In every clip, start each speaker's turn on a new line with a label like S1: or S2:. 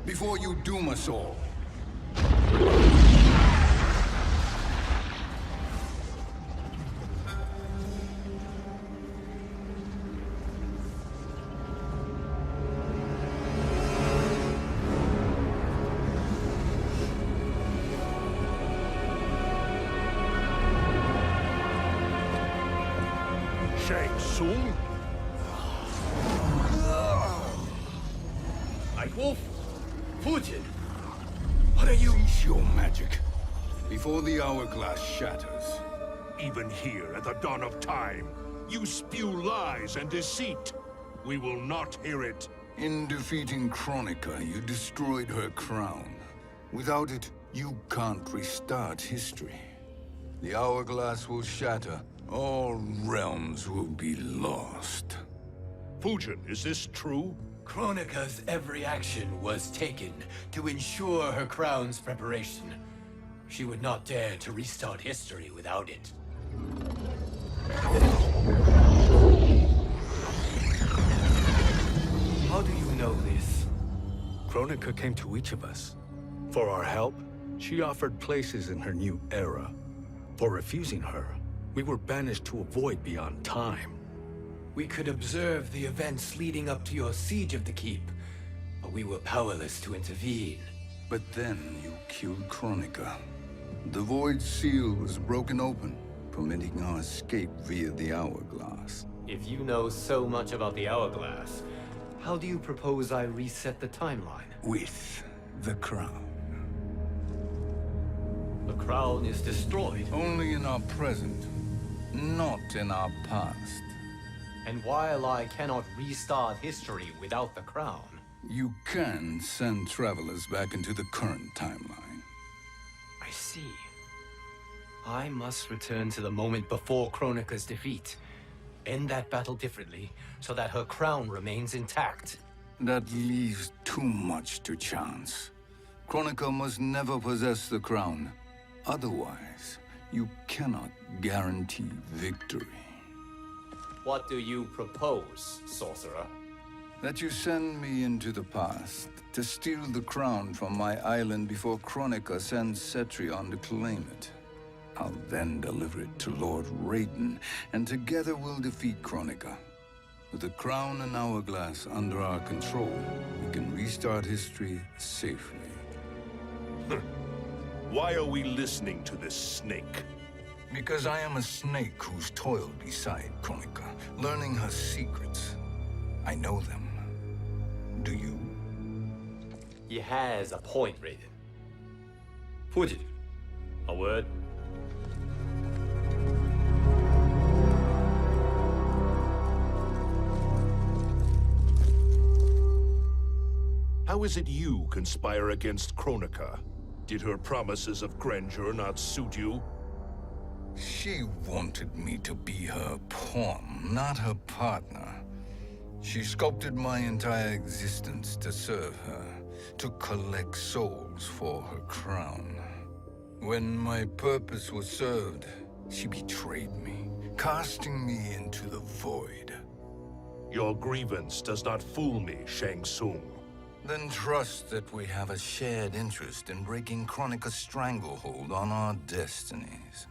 S1: before you doom us all.
S2: Shang Tsung?
S3: Nightwolf? Fujin? What are you?
S1: Cease your magic, before the hourglass shatters.
S2: Even here at the dawn of time, you spew lies and deceit. We will not hear it.
S1: In defeating Kronika, you destroyed her crown. Without it, you can't restart history. The hourglass will shatter. All realms will be lost.
S2: Fujin, is this true?
S3: Kronika's every action was taken to ensure her crown's preparation. She would not dare to restart history without it. How do you know this?
S4: Kronika came to each of us. For our help, she offered places in her new era. For refusing her, we were banished to a void beyond time.
S3: We could observe the events leading up to your siege of the keep, but we were powerless to intervene.
S1: But then you killed Kronika. The Void Seal was broken open, permitting our escape via the hourglass.
S3: If you know so much about the hourglass, how do you propose I reset the timeline?
S1: With the crown.
S3: The crown is destroyed.
S1: Only in our present, not in our past.
S3: And while I cannot restart history without the crown...
S1: You can send travelers back into the current timeline.
S3: I see. I must return to the moment before Kronika's defeat. End that battle differently, so that her crown remains intact.
S1: That leaves too much to chance. Kronika must never possess the crown. Otherwise, you cannot guarantee victory.
S3: What do you propose, sorcerer?
S1: That you send me into the past to steal the crown from my island before Kronika sends Cetrion to claim it. I'll then deliver it to Lord Raiden, and together we'll defeat Kronika. With the crown and hourglass under our control, we can restart history safely.
S2: Why are we listening to this snake?
S1: Because I am a snake who's toiled beside Kronika, learning her secrets. I know them. Do you?
S3: He has a point, Raiden. Fujin, a word?
S2: How is it you conspire against Kronika? Did her promises of grandeur not suit you?
S1: She wanted me to be her pawn, not her partner. She sculpted my entire existence to serve her, to collect souls for her crown. When my purpose was served, she betrayed me, casting me into the void.
S2: Your grievance does not fool me, Shang Tsung.
S1: Then trust that we have a shared interest in breaking Kronika's stranglehold on our destinies.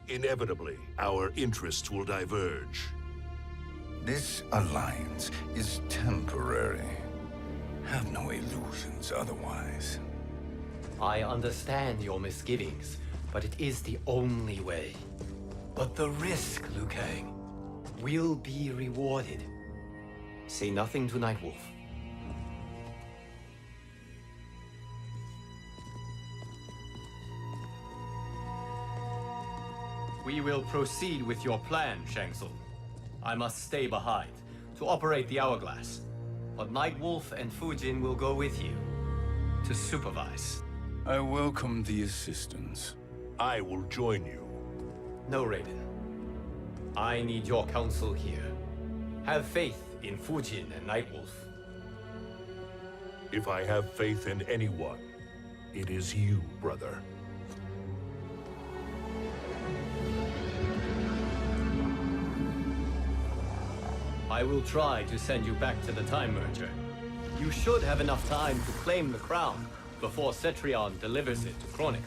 S2: Inevitably, our interests will diverge.
S1: This alliance is temporary. Have no illusions otherwise.
S3: I understand your misgivings, but it is the only way. But the risk, Liu Kang, will be rewarded. Say nothing to Nightwolf. We will proceed with your plan, Shang Tsung. I must stay behind to operate the hourglass. But Nightwolf and Fujin will go with you to supervise.
S1: I welcome the assistance.
S2: I will join you.
S3: No, Raiden. I need your counsel here. Have faith in Fujin and Nightwolf.
S2: If I have faith in anyone, it is you, brother.
S3: I will try to send you back to the Time Merger. You should have enough time to claim the crown before Cetrion delivers it to Kronika.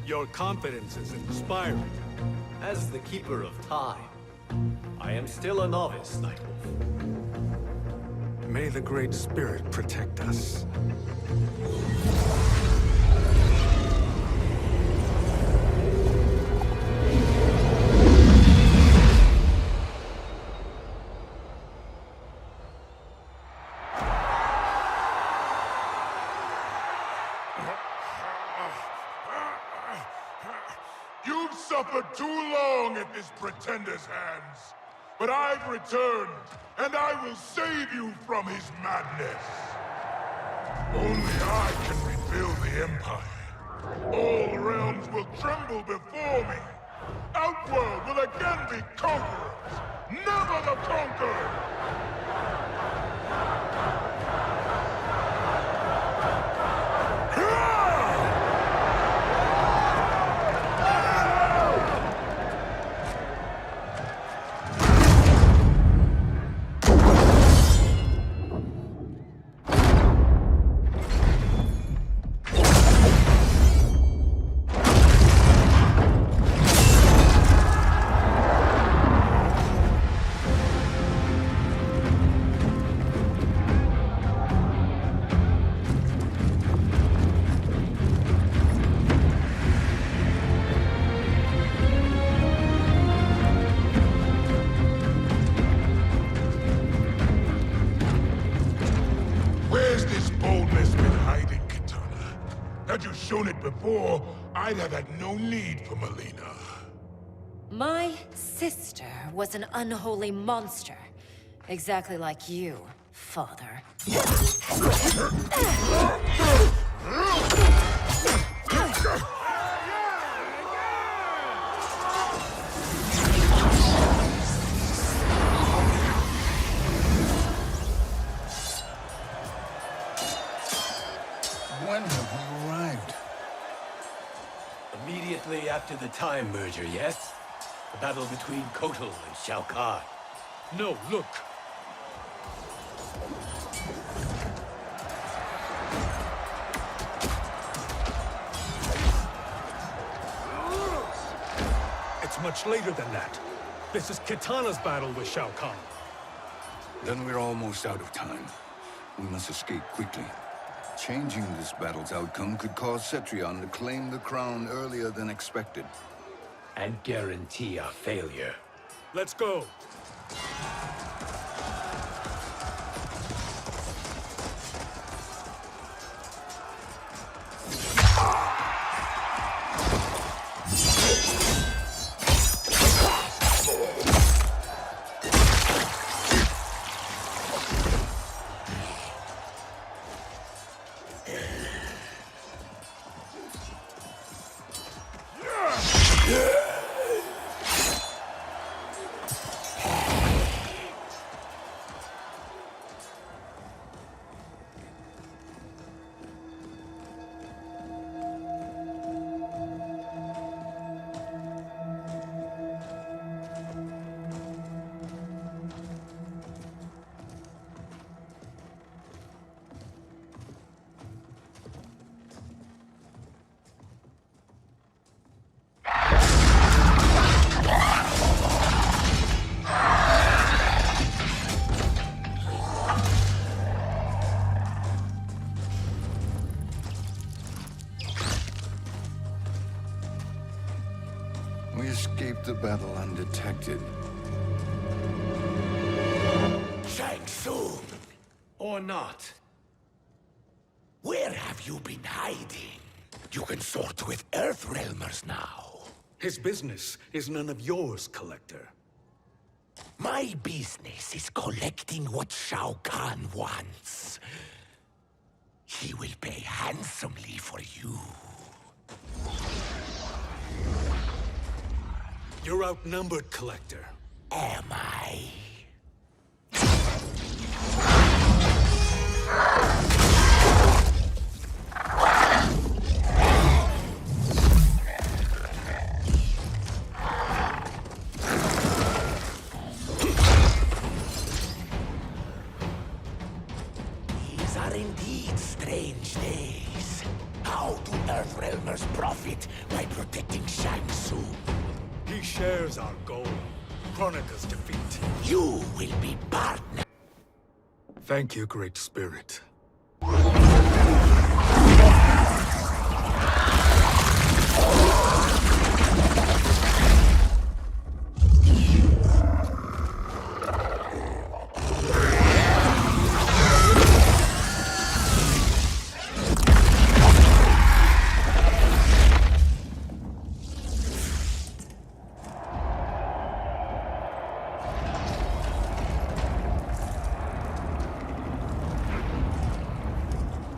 S4: Your confidence is inspiring.
S3: As the Keeper of Time, I am still a novice, Nightwolf.
S4: May the Great Spirit protect us.
S2: You've suffered too long at this pretender's hands. But I've returned, and I will save you from his madness. Only I can rebuild the Empire. All realms will tremble before me. Outworld will again be conquerors, never the conquered! Had you shown it before, I'd have had no need for Melina.
S5: My sister was an unholy monster. Exactly like you, father.
S1: When have we arrived?
S3: Immediately after the Time Merger, yes? The battle between Kotal and Shao Kahn.
S4: No, look. It's much later than that. This is Kitana's battle with Shao Kahn.
S1: Then we're almost out of time. We must escape quickly. Changing this battle's outcome could cause Cetrion to claim the crown earlier than expected.
S3: And guarantee our failure.
S4: Let's go.
S1: We escaped the battle undetected.
S6: Shang Tsung,
S3: Or not.
S6: where have you been hiding? You can sort with Earthrealmers now.
S4: His business is none of yours, Collector.
S6: My business is collecting what Shao Kahn wants. He will pay handsomely for you.
S4: You're outnumbered, Collector.
S6: Am I? These are strange days. How do Earthrealmers profit by protecting Shang Tsung?
S4: He shares our goal. Kronika's defeat.
S6: You will be partner.
S4: Thank you, Great Spirit.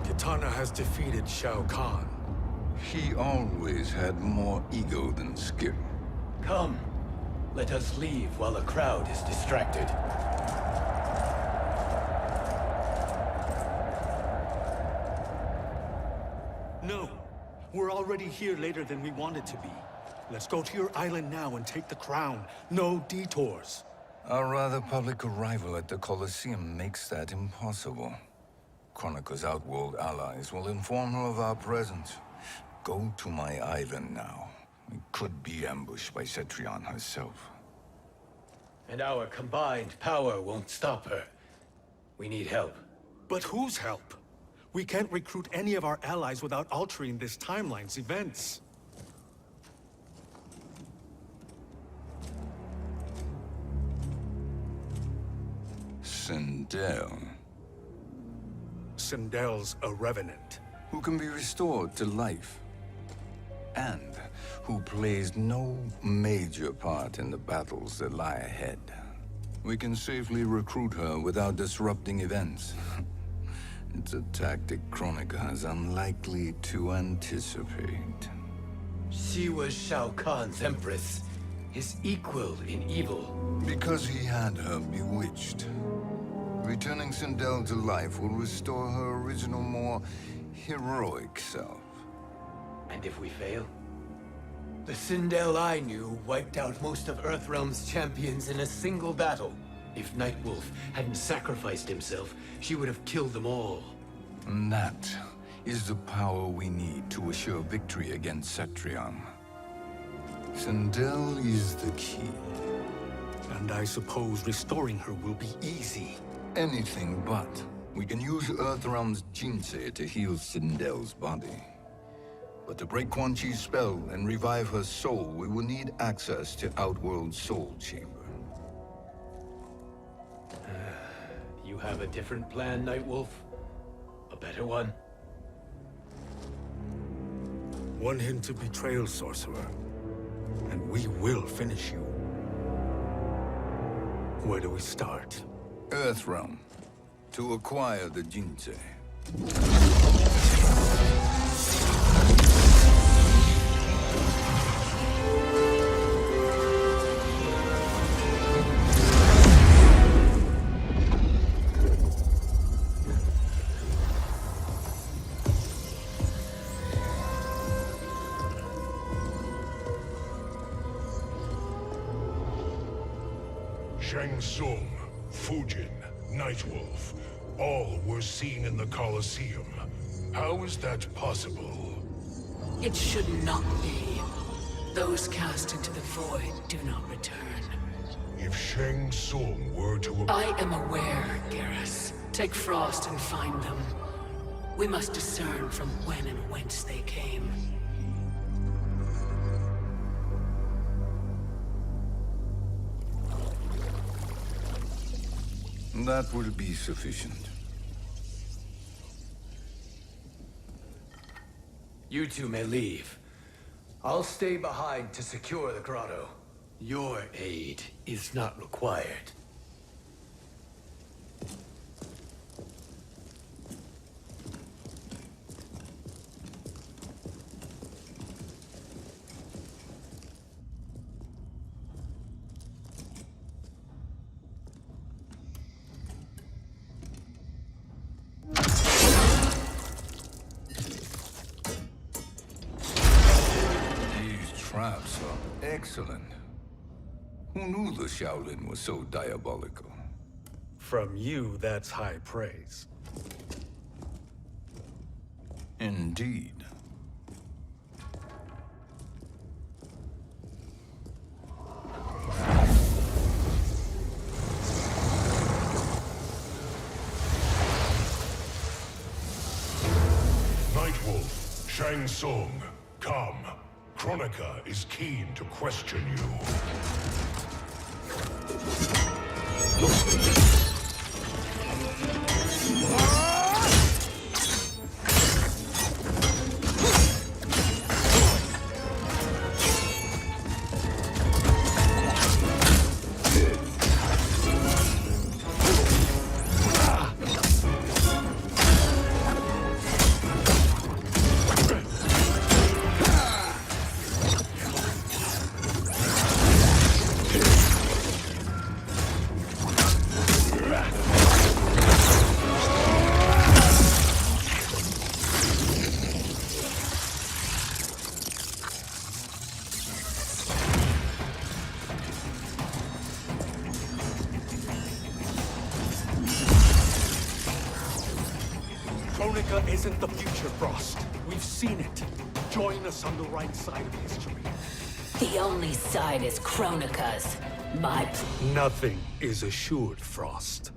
S4: Kitana has defeated Shao Kahn.
S1: He always had more ego than skill.
S3: Come, let us leave while the crowd is distracted.
S4: No, we're already here later than we wanted to be. Let's go to your island now and take the crown. No detours.
S1: Our rather public arrival at the Colosseum makes that impossible. Kronika's outworld allies will inform her of our presence. Go to my island now. We could be ambushed by Cetrion herself.
S3: And our combined power won't stop her. We need help.
S4: But whose help? We can't recruit any of our allies without altering this timeline's events.
S1: Sindel,
S4: Sindel's a revenant.
S1: who can be restored to life, and who plays no major part in the battles that lie ahead. We can safely recruit her without disrupting events. It's a tactic Kronika is unlikely to anticipate.
S3: She was Shao Kahn's empress, his equal in evil.
S1: Because he had her bewitched. Returning Sindel to life will restore her original, more heroic self.
S3: And if we fail? The Sindel I knew wiped out most of Earthrealm's champions in a single battle. If Nightwolf hadn't sacrificed himself, she would have killed them all.
S1: And that is the power we need to assure victory against Cetrion. Sindel is the key.
S4: And I suppose restoring her will be easy.
S1: Anything but. We can use Earthrealm's Jinsei to heal Sindel's body. But to break Quan Chi's spell and revive her soul, we will need access to Outworld's Soul Chamber.
S3: You have a different plan, Nightwolf? A better one?
S4: One hint to betrayal, sorcerer. And we will finish you. Where do we start?
S1: Earthrealm. To acquire the Jinsei.
S2: Shang Tsung, Fujin, Nightwolf, all were seen in the Colosseum. How is that possible?
S7: It should not be. Those cast into the void do not return.
S2: If Shang Tsung were to...
S7: I am aware, Garrus. Take Frost and find them. We must discern from when and whence they came.
S1: That will be sufficient.
S3: You two may leave. I'll stay behind to secure the grotto. Your aid is not required.
S1: Traps are excellent. Who knew the Shaolin was so diabolical?
S4: From you, that's high praise.
S1: Indeed.
S2: Nightwolf, Shang Tsung, come. Kronika is keen to question you.
S4: Kronika isn't the future, Frost. We've seen it. Join us on the right side of history.
S7: The only side is Kronika's. My...
S4: Nothing is assured, Frost.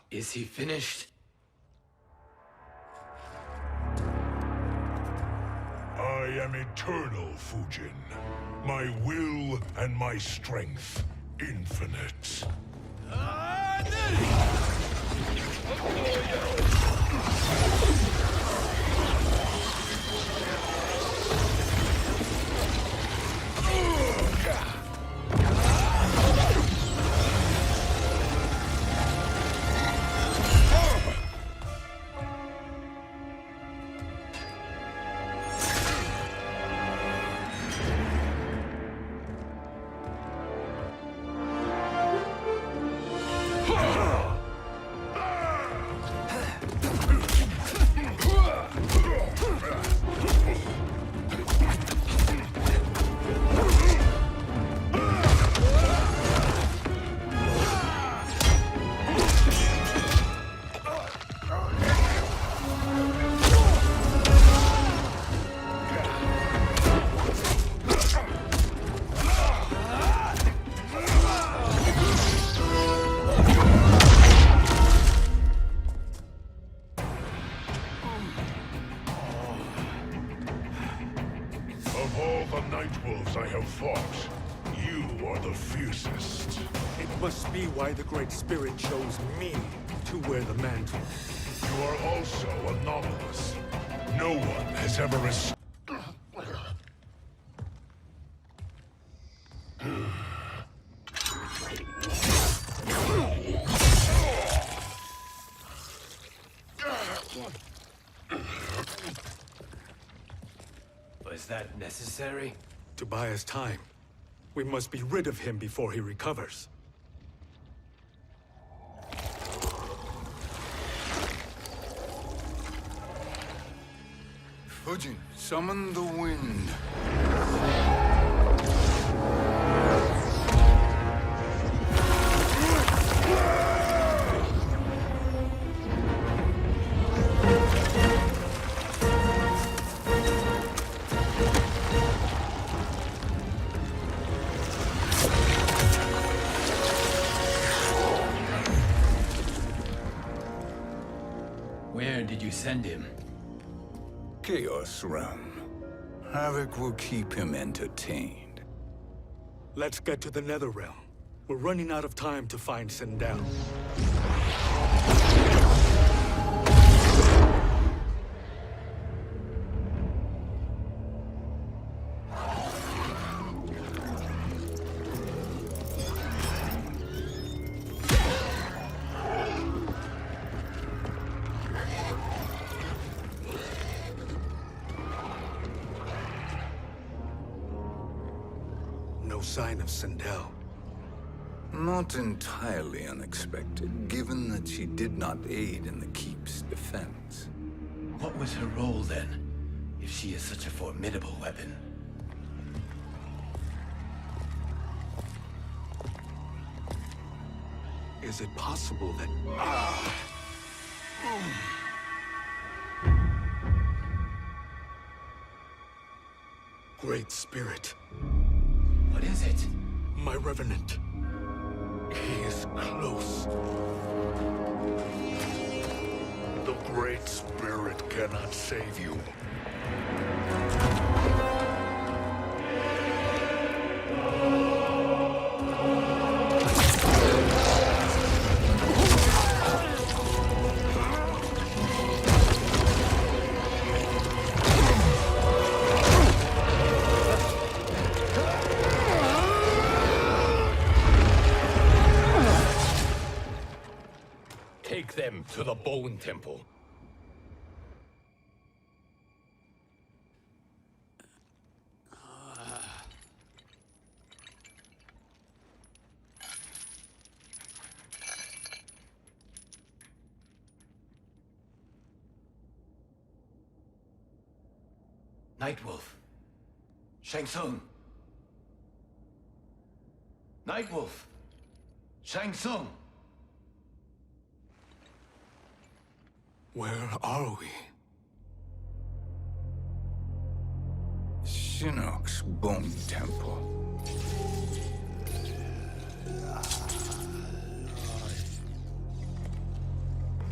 S3: Is he finished?
S2: I am eternal, Fujin. My will and my strength, infinite. Of all the Nightwolves I have fought, you are the fiercest.
S4: It must be why the Great Spirit chose me to wear the mantle.
S2: You are also anomalous. No one has ever
S3: Was that necessary?
S4: To buy us time, we must be rid of him before he recovers.
S1: Fujin, summon the wind.
S3: Where did you send him?
S1: Chaos Realm. Havoc will keep him entertained.
S4: Let's get to the Netherrealm. We're running out of time to find Sindel. no sign of Sindel.
S1: Not entirely unexpected, given that she did not aid in the Keep's defense.
S3: What was her role then, if she is such a formidable weapon?
S4: Is it possible that... Great Spirit.
S3: What is it?
S4: My Revenant. He is close.
S2: The Great Spirit cannot save you.
S3: Take them to the Bone Temple. Nightwolf. Shang Tsung. Nightwolf. Shang Tsung.
S4: Where are we?
S1: Shinnok's Bone Temple.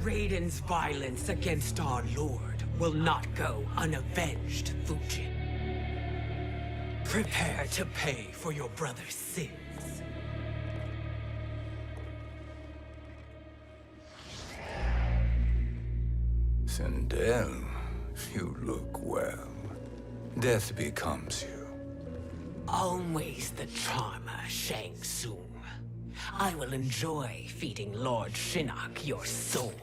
S7: Raiden's violence against our Lord will not go unavenged, Fujin. Prepare to pay for your brother's sins.
S1: Sindel, you look well. Death becomes you.
S7: Always the charmer, Shang Tsung. I will enjoy feeding Lord Shinnok your soul.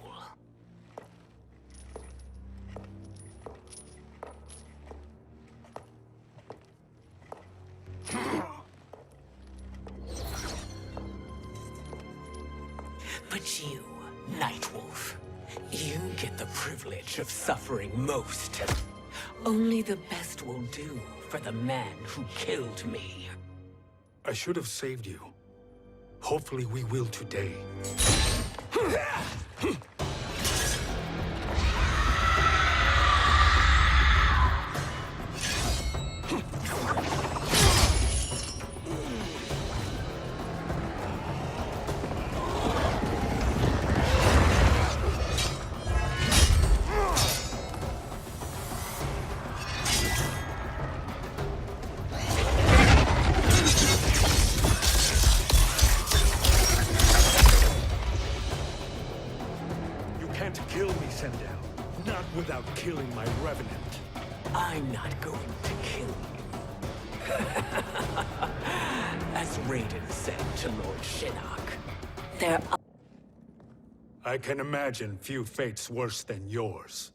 S7: But you, Nightwolf, you get the privilege of suffering most. Only the best will do for the man who killed me.
S4: I should have saved you. Hopefully we will today. Kill me, Sindel. Not without killing my Revenant.
S7: I'm not going to kill you. As Raiden said to Lord Shinnok, there are...
S4: I can imagine few fates worse than yours.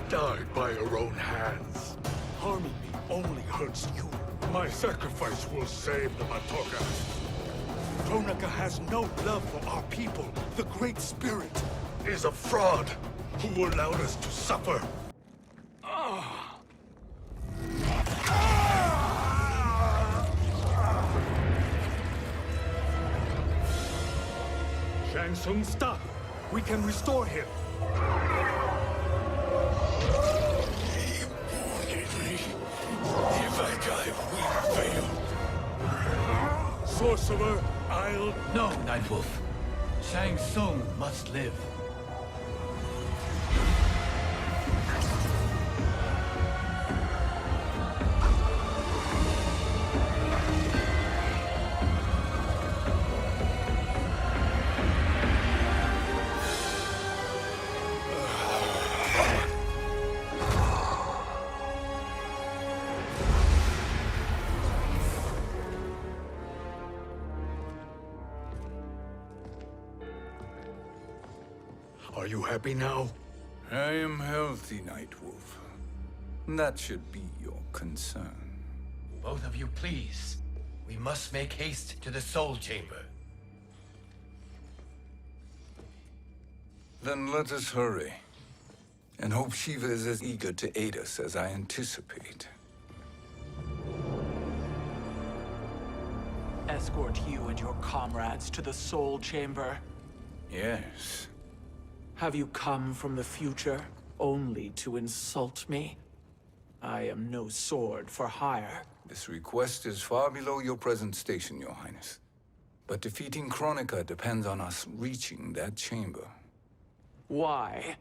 S2: Die by your own hands.
S4: Harming me only hurts you.
S2: My sacrifice will save the Matoka.
S4: Ronaka has no love for our people. The Great Spirit
S2: Is a fraud who allowed us to suffer.
S4: Shang Tsung, stop! We can restore him.
S2: If I die, we fail.
S4: Sorcerer, I'll...
S3: No, Nightwolf. Shang Tsung must live.
S4: Are you happy now?
S1: I am healthy, Nightwolf. That should be your concern.
S3: Both of you, please. We must make haste to the Soul Chamber.
S1: Then let us hurry. And hope Shiva is as eager to aid us as I anticipate.
S8: Escort you and your comrades to the Soul Chamber.
S1: Yes.
S8: Have you come from the future only to insult me? I am no sword for hire.
S1: This request is far below your present station, Your Highness. But defeating Kronika depends on us reaching that chamber.
S8: Why?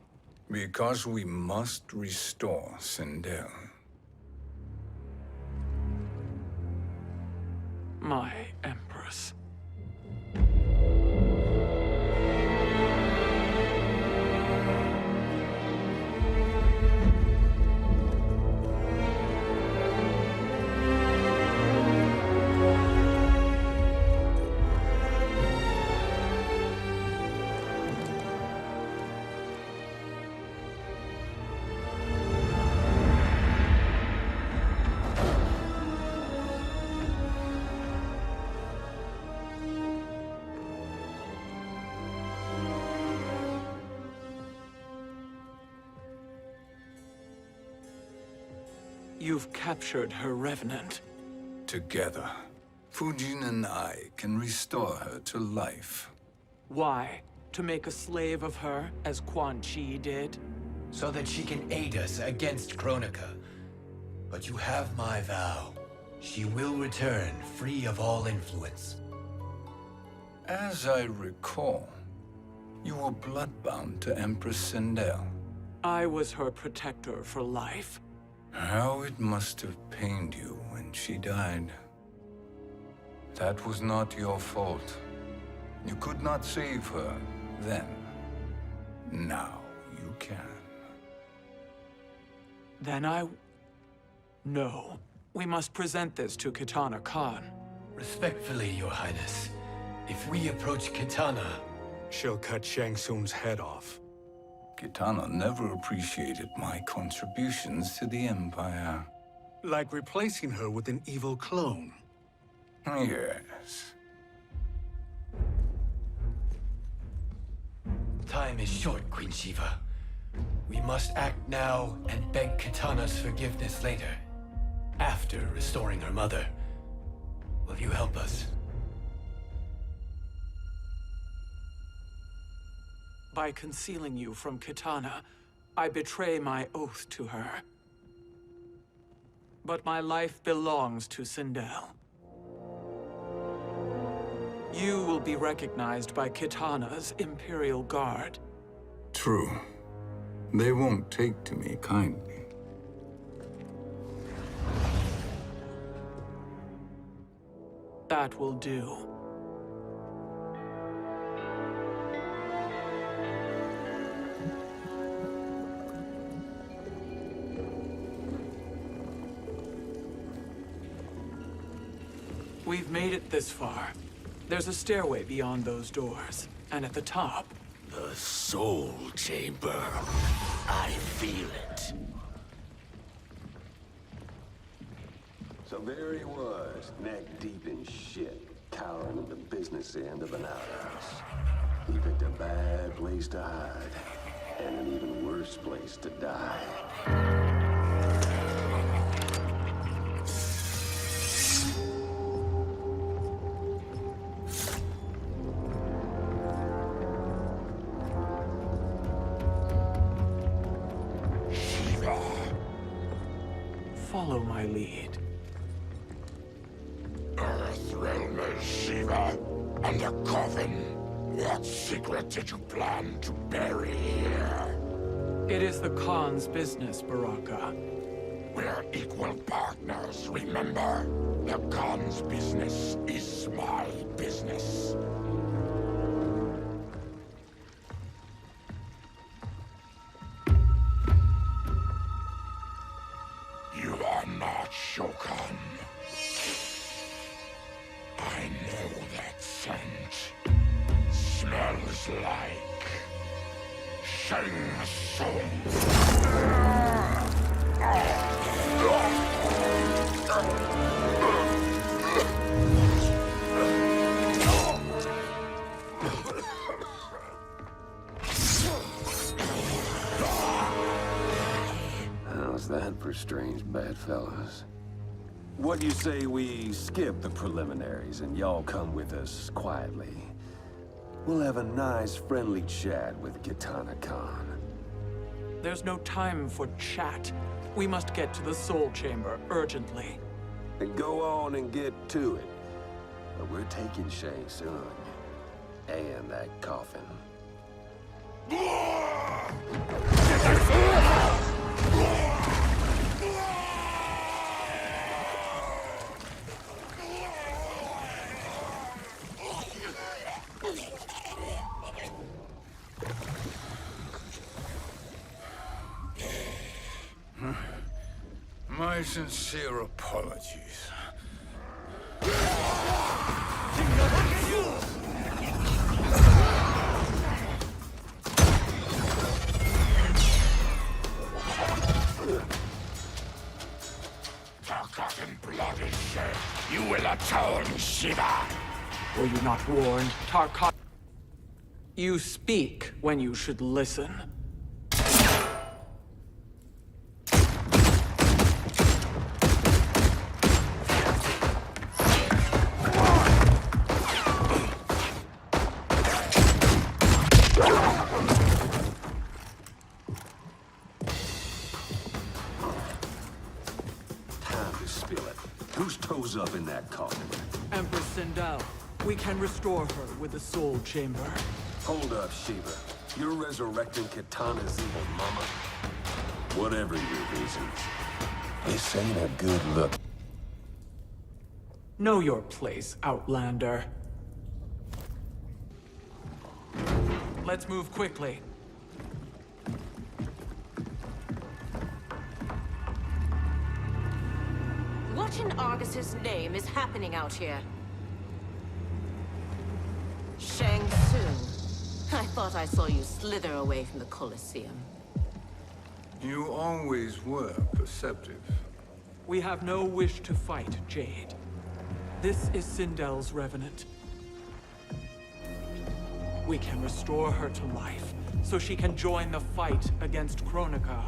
S1: Because we must restore Sindel.
S8: My Empress. You've captured her revenant.
S1: Together, Fujin and I can restore her to life.
S8: Why? To make a slave of her, as Quan Chi did?
S3: So that she can aid us against Kronika. But you have my vow. She will return free of all influence.
S1: As I recall, you were bloodbound to Empress Sindel.
S8: I was her protector for life.
S1: How it must have pained you when she died. That was not your fault. You could not save her then. Now you can.
S8: Then No. We must present this to Kitana Khan.
S3: Respectfully, Your Highness, if we approach Kitana...
S4: She'll cut Shang Tsung's head off.
S1: Kitana never appreciated my contributions to the Empire.
S4: Like replacing her with an evil clone.
S1: Yes.
S3: Time is short, Queen Shiva. We must act now and beg Kitana's forgiveness later. After restoring her mother. Will you help us?
S8: By concealing you from Kitana, I betray my oath to her. But my life belongs to Sindel. You will be recognized by Kitana's Imperial Guard.
S1: True. They won't take to me kindly.
S8: That will do. We've made it this far. There's a stairway beyond those doors, and at the top...
S6: The Soul Chamber. I feel it.
S9: So there he was, neck deep in shit, cowering at the business end of an outhouse. He picked a bad place to hide, and an even worse place to die.
S8: Follow my lead.
S6: Earthrealmer Shiva, and a coven. What secret did you plan to bury here?
S8: It is the Khan's business, Baraka.
S6: We're equal partners, remember? The Khan's business is my business. You are not Shokan. I know that scent. Smells like
S9: How's that for strange bedfellows? What do you say we skip the preliminaries and y'all come with us quietly? We'll have a nice, friendly chat with Kitana Khan.
S8: There's no time for chat. We must get to the Soul Chamber urgently.
S9: And go on and get to it. But we're taking Shang soon. And that coffin.
S1: My sincere apologies.
S6: Forgotten blood is shed. You will atone, Shiva!
S8: Were you not warned, Tarkat? You speak when you should listen.
S9: Whose toes up in that coffin?
S8: Empress Sindel, we can restore her with the Soul Chamber.
S9: Hold up, Shiva. You're resurrecting Kitana's evil mama? Whatever your reasons, this ain't a good look.
S8: Know your place, Outlander. Let's move quickly.
S5: What in Argus's name is happening out here? Shang Tsung. I thought I saw you slither away from the Colosseum.
S1: You always were perceptive.
S8: We have no wish to fight, Jade. This is Sindel's Revenant. We can restore her to life, so she can join the fight against Kronika.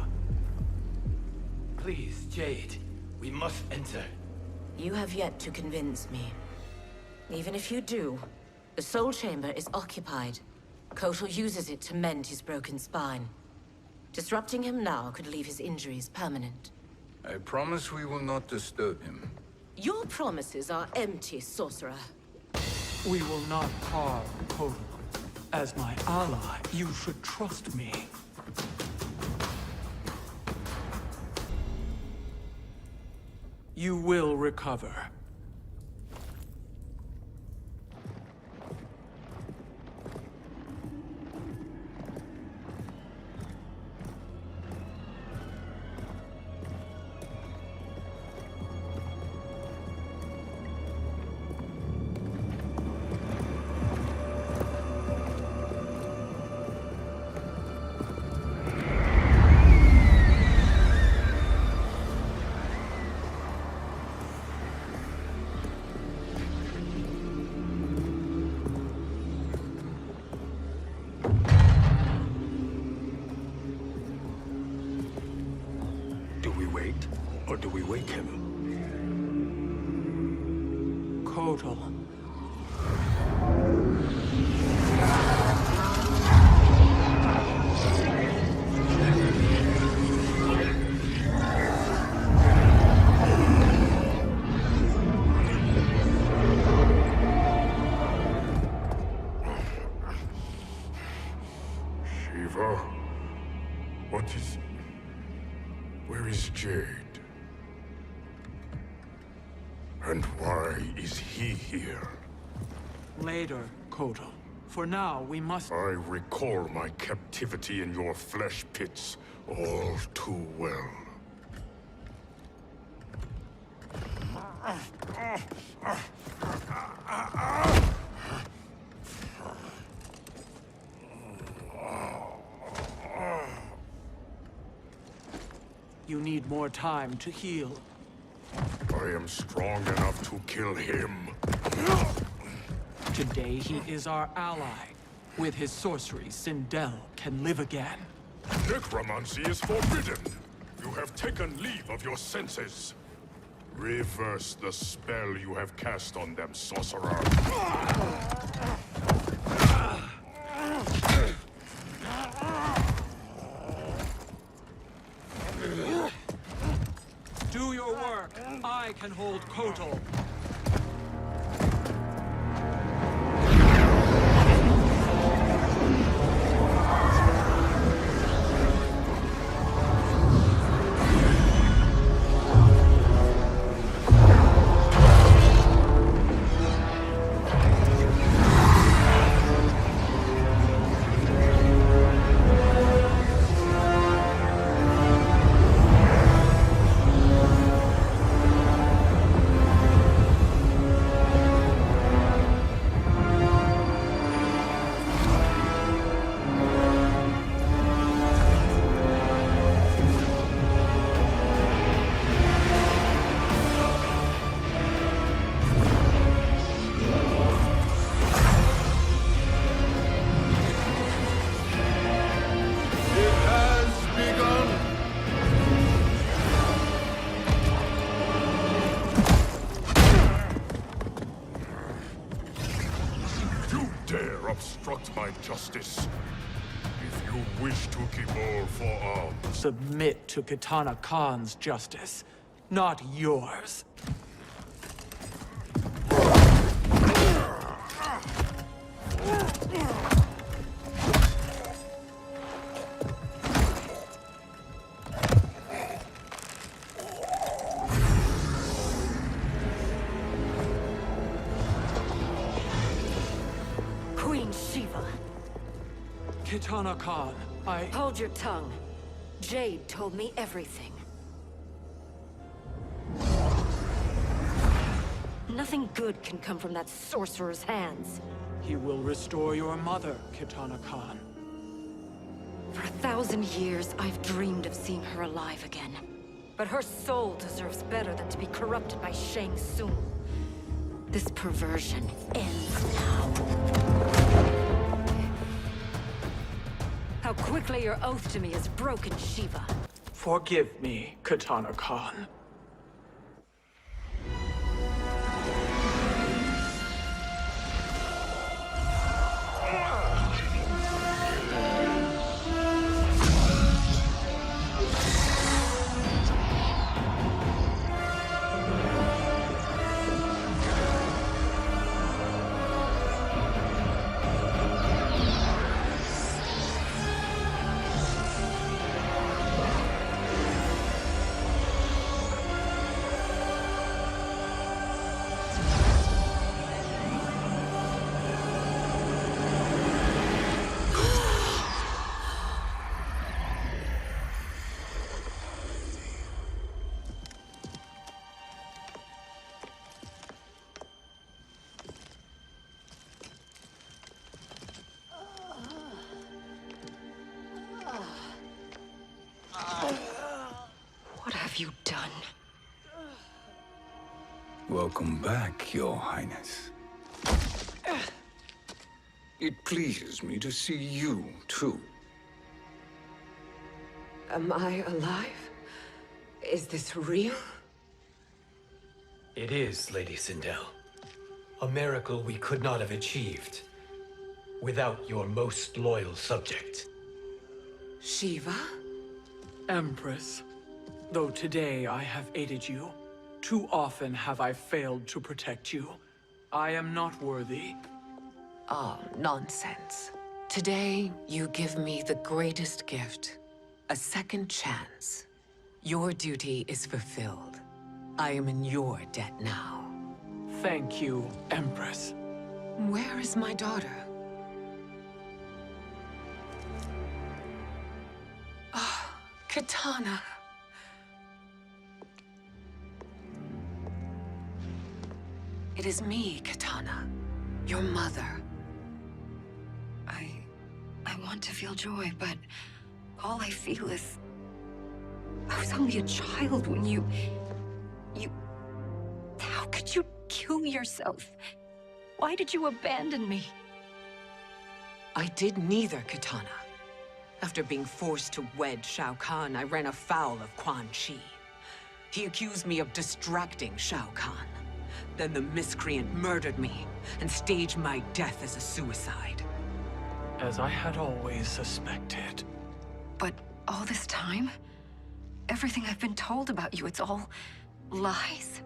S3: Please, Jade. We must enter.
S5: You have yet to convince me. Even if you do, the Soul Chamber is occupied. Kotal uses it to mend his broken spine. Disrupting him now could leave his injuries permanent.
S1: I promise we will not disturb him.
S5: Your promises are empty, sorcerer.
S8: We will not harm Kotal. As my ally, you should trust me. You will recover.
S4: Do we wait, or do we wake him?
S8: Kotal.
S2: Shiva? What is... Where is Jade? And why is he here?
S8: Later, Kotal. For now, we must...
S2: I recall my captivity in your flesh pits all too well.
S8: You need more time to heal.
S2: I am strong enough to kill him.
S8: Today, he is our ally. With his sorcery, Sindel can live again.
S2: Necromancy is forbidden. You have taken leave of your senses. Reverse the spell you have cast on them, sorcerer.
S8: Do your work. I can hold Kotal.
S2: Obstruct my justice. If you wish to keep all for arms.
S8: Submit to Kitana Khan's justice, not yours.
S5: Queen Shiva.
S8: Kitana Khan,
S5: Hold your tongue. Jade told me everything. Nothing good can come from that sorcerer's hands.
S8: He will restore your mother, Kitana Khan.
S5: For 1,000 years, I've dreamed of seeing her alive again. But her soul deserves better than to be corrupted by Shang Tsung. This perversion ends now. How quickly your oath to me is broken, Shiva.
S8: Forgive me, Kitana Khan.
S5: What have you done?
S1: Welcome back, Your Highness. It pleases me to see you, too.
S5: Am I alive? Is this real?
S3: It is, Lady Sindel. A miracle we could not have achieved without your most loyal subject.
S5: Shiva?
S8: Empress, though today I have aided you, too often have I failed to protect you. I am not worthy.
S7: Oh, nonsense. Today, you give me the greatest gift. A second chance. Your duty is fulfilled. I am in your debt now.
S8: Thank you, Empress.
S7: Where is my daughter? Ah, Kitana. It is me, Kitana. Your mother.
S5: I want to feel joy, but all I feel is... I was only a child when you... How could you kill yourself? Why did you abandon me?
S7: I did neither, Kitana. After being forced to wed Shao Kahn, I ran afoul of Quan Chi. He accused me of distracting Shao Kahn. Then the miscreant murdered me and staged my death as a suicide.
S8: As I had always suspected.
S10: But all this time? Everything I've been told about you, it's all lies?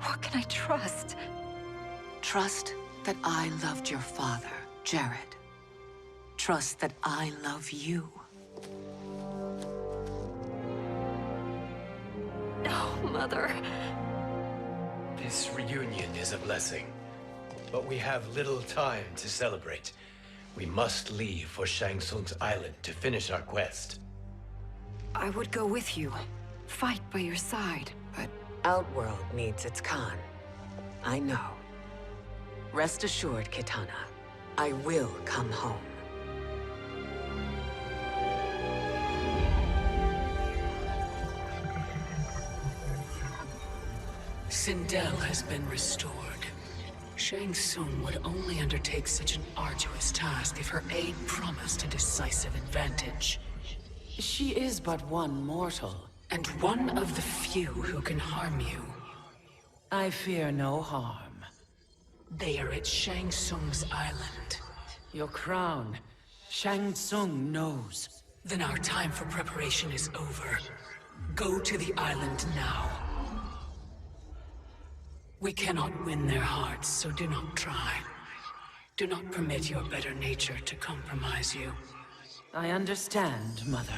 S10: What can I trust?
S7: Trust that I loved your father, Jared. Trust that I love you.
S10: Oh, Mother.
S3: This reunion is a blessing, but we have little time to celebrate. We must leave for Shang Tsung's island to finish our quest.
S10: I would go with you, fight by your side, but...
S7: Outworld needs its Khan. I know. Rest assured, Kitana. I will come home.
S11: Sindel has been restored. Shang Tsung would only undertake such an arduous task if her aid promised a decisive advantage. She is but one mortal, and one of the few who can harm you.
S12: I fear no harm.
S11: They are at Shang Tsung's island.
S12: Your crown. Shang Tsung knows.
S11: Then our time for preparation is over. Go to the island now. We cannot win their hearts, so do not try. Do not permit your better nature to compromise you.
S12: I understand, Mother.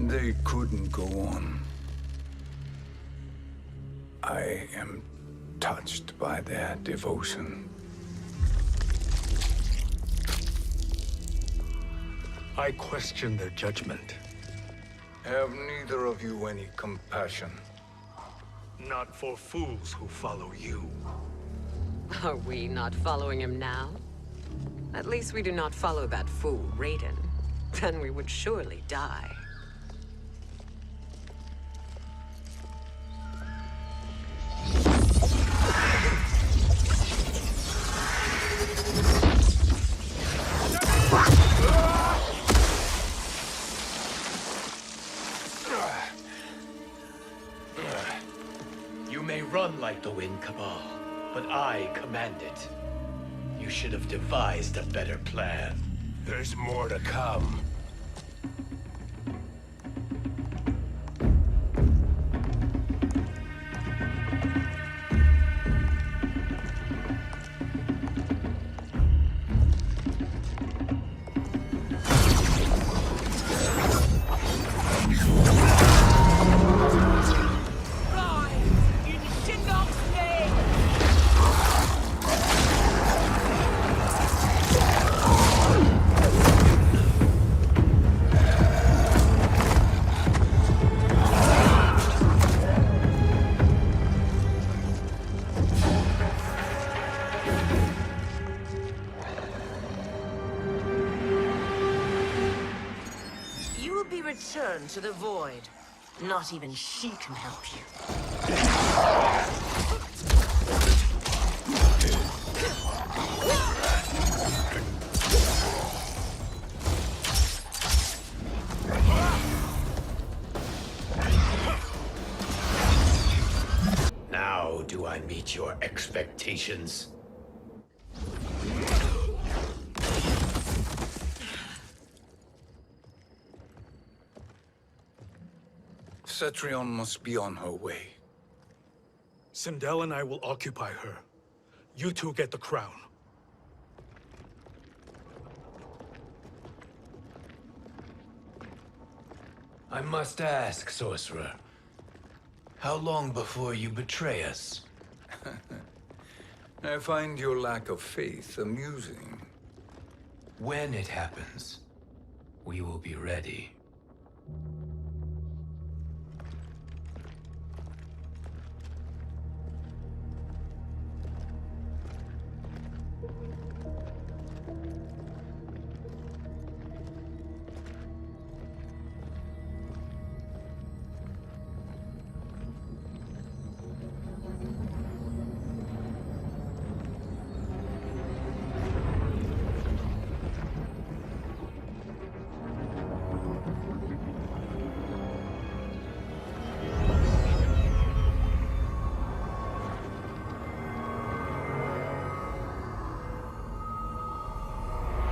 S1: They couldn't go on. I am touched by their devotion.
S4: I question their judgment.
S1: Have neither of you any compassion?
S4: Not for fools who follow you.
S7: Are we not following him now? At least we do not follow that fool, Raiden. Then we would surely die.
S3: You may run like the wind, Cabal, but I command it. You should have devised a better plan.
S6: There's more to come.
S5: Return to the void. Not even she can help you.
S3: Now do I meet your expectations?
S1: Cetrion must be on her way.
S4: Sindel and I will occupy her. You two get the crown.
S3: I must ask, sorcerer. How long before you betray us?
S1: I find your lack of faith amusing.
S3: When it happens, we will be ready.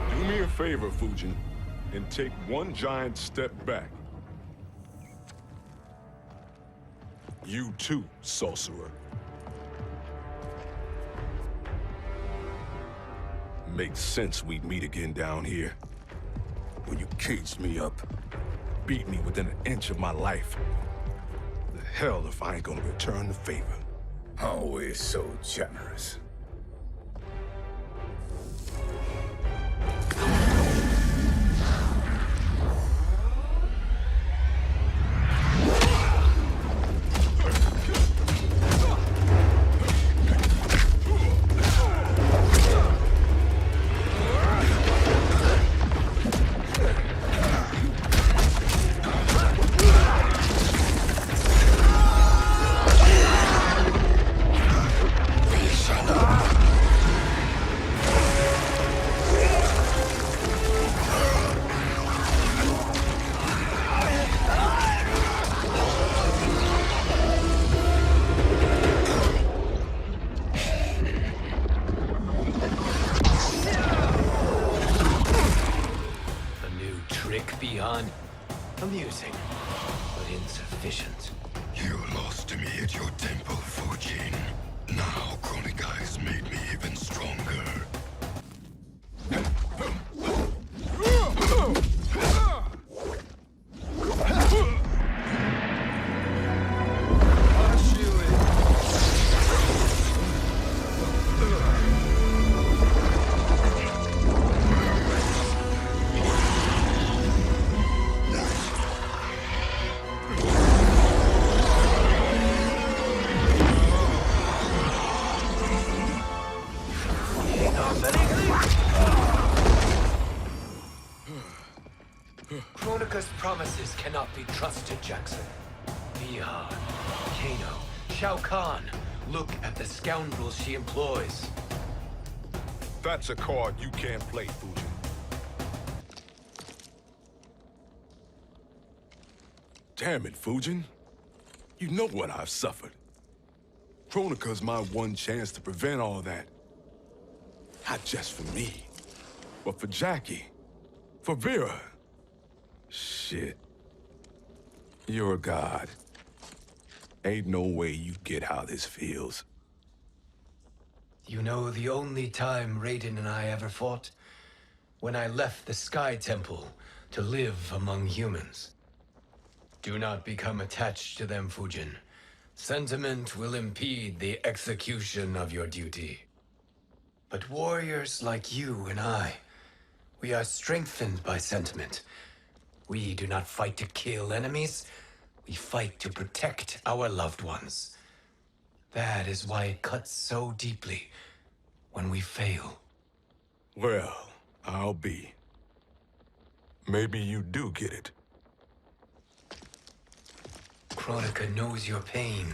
S2: Do me a favor, Fujin, and take one giant step back. You too, sorcerer. Makes sense we'd meet again down here. When you caged me up, beat me within an inch of my life. The hell if I ain't gonna return the favor.
S1: Always so generous.
S3: Beyond amusing, but insufficient.
S13: You lost to me at your temple, Fujin. Now Kronika has made me even stronger.
S3: Kronika's promises cannot be trusted, Jackson. Bihar, Kano, Shao Kahn. Look at the scoundrels she employs.
S2: That's a card you can't play, Fujin. Damn it, Fujin. You know what I've suffered. Kronika's my one chance to prevent all that. Not just for me, but for Jackie, for Vera. Shit. You're a god. Ain't no way you get how this feels.
S3: You know the only time Raiden and I ever fought? When I left the Sky Temple to live among humans. Do not become attached to them, Fujin. Sentiment will impede the execution of your duty. But warriors like you and I, we are strengthened by sentiment. We do not fight to kill enemies. We fight to protect our loved ones. That is why it cuts so deeply when we fail.
S2: Well, I'll be. Maybe you do get it.
S3: Kronika knows your pain.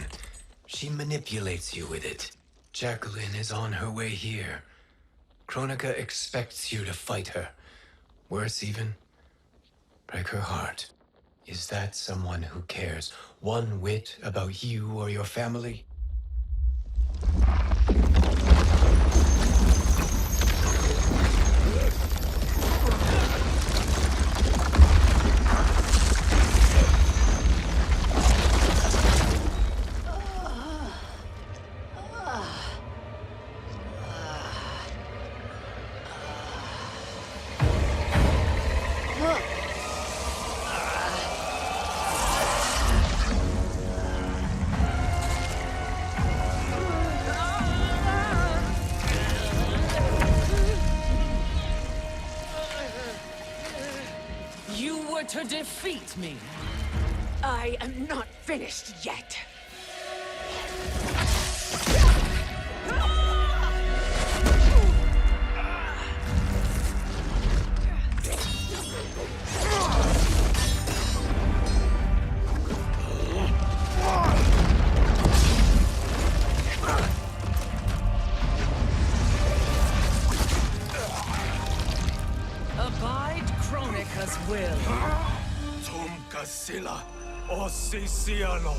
S3: She manipulates you with it. Jacqueline is on her way here. Kronika expects you to fight her. Worse even, break her heart. Is that someone who cares one whit about you or your family?
S12: to defeat me?
S7: I am not finished yet.
S12: Abide Kronika's will.
S4: Tum Kasila, O Sisiano,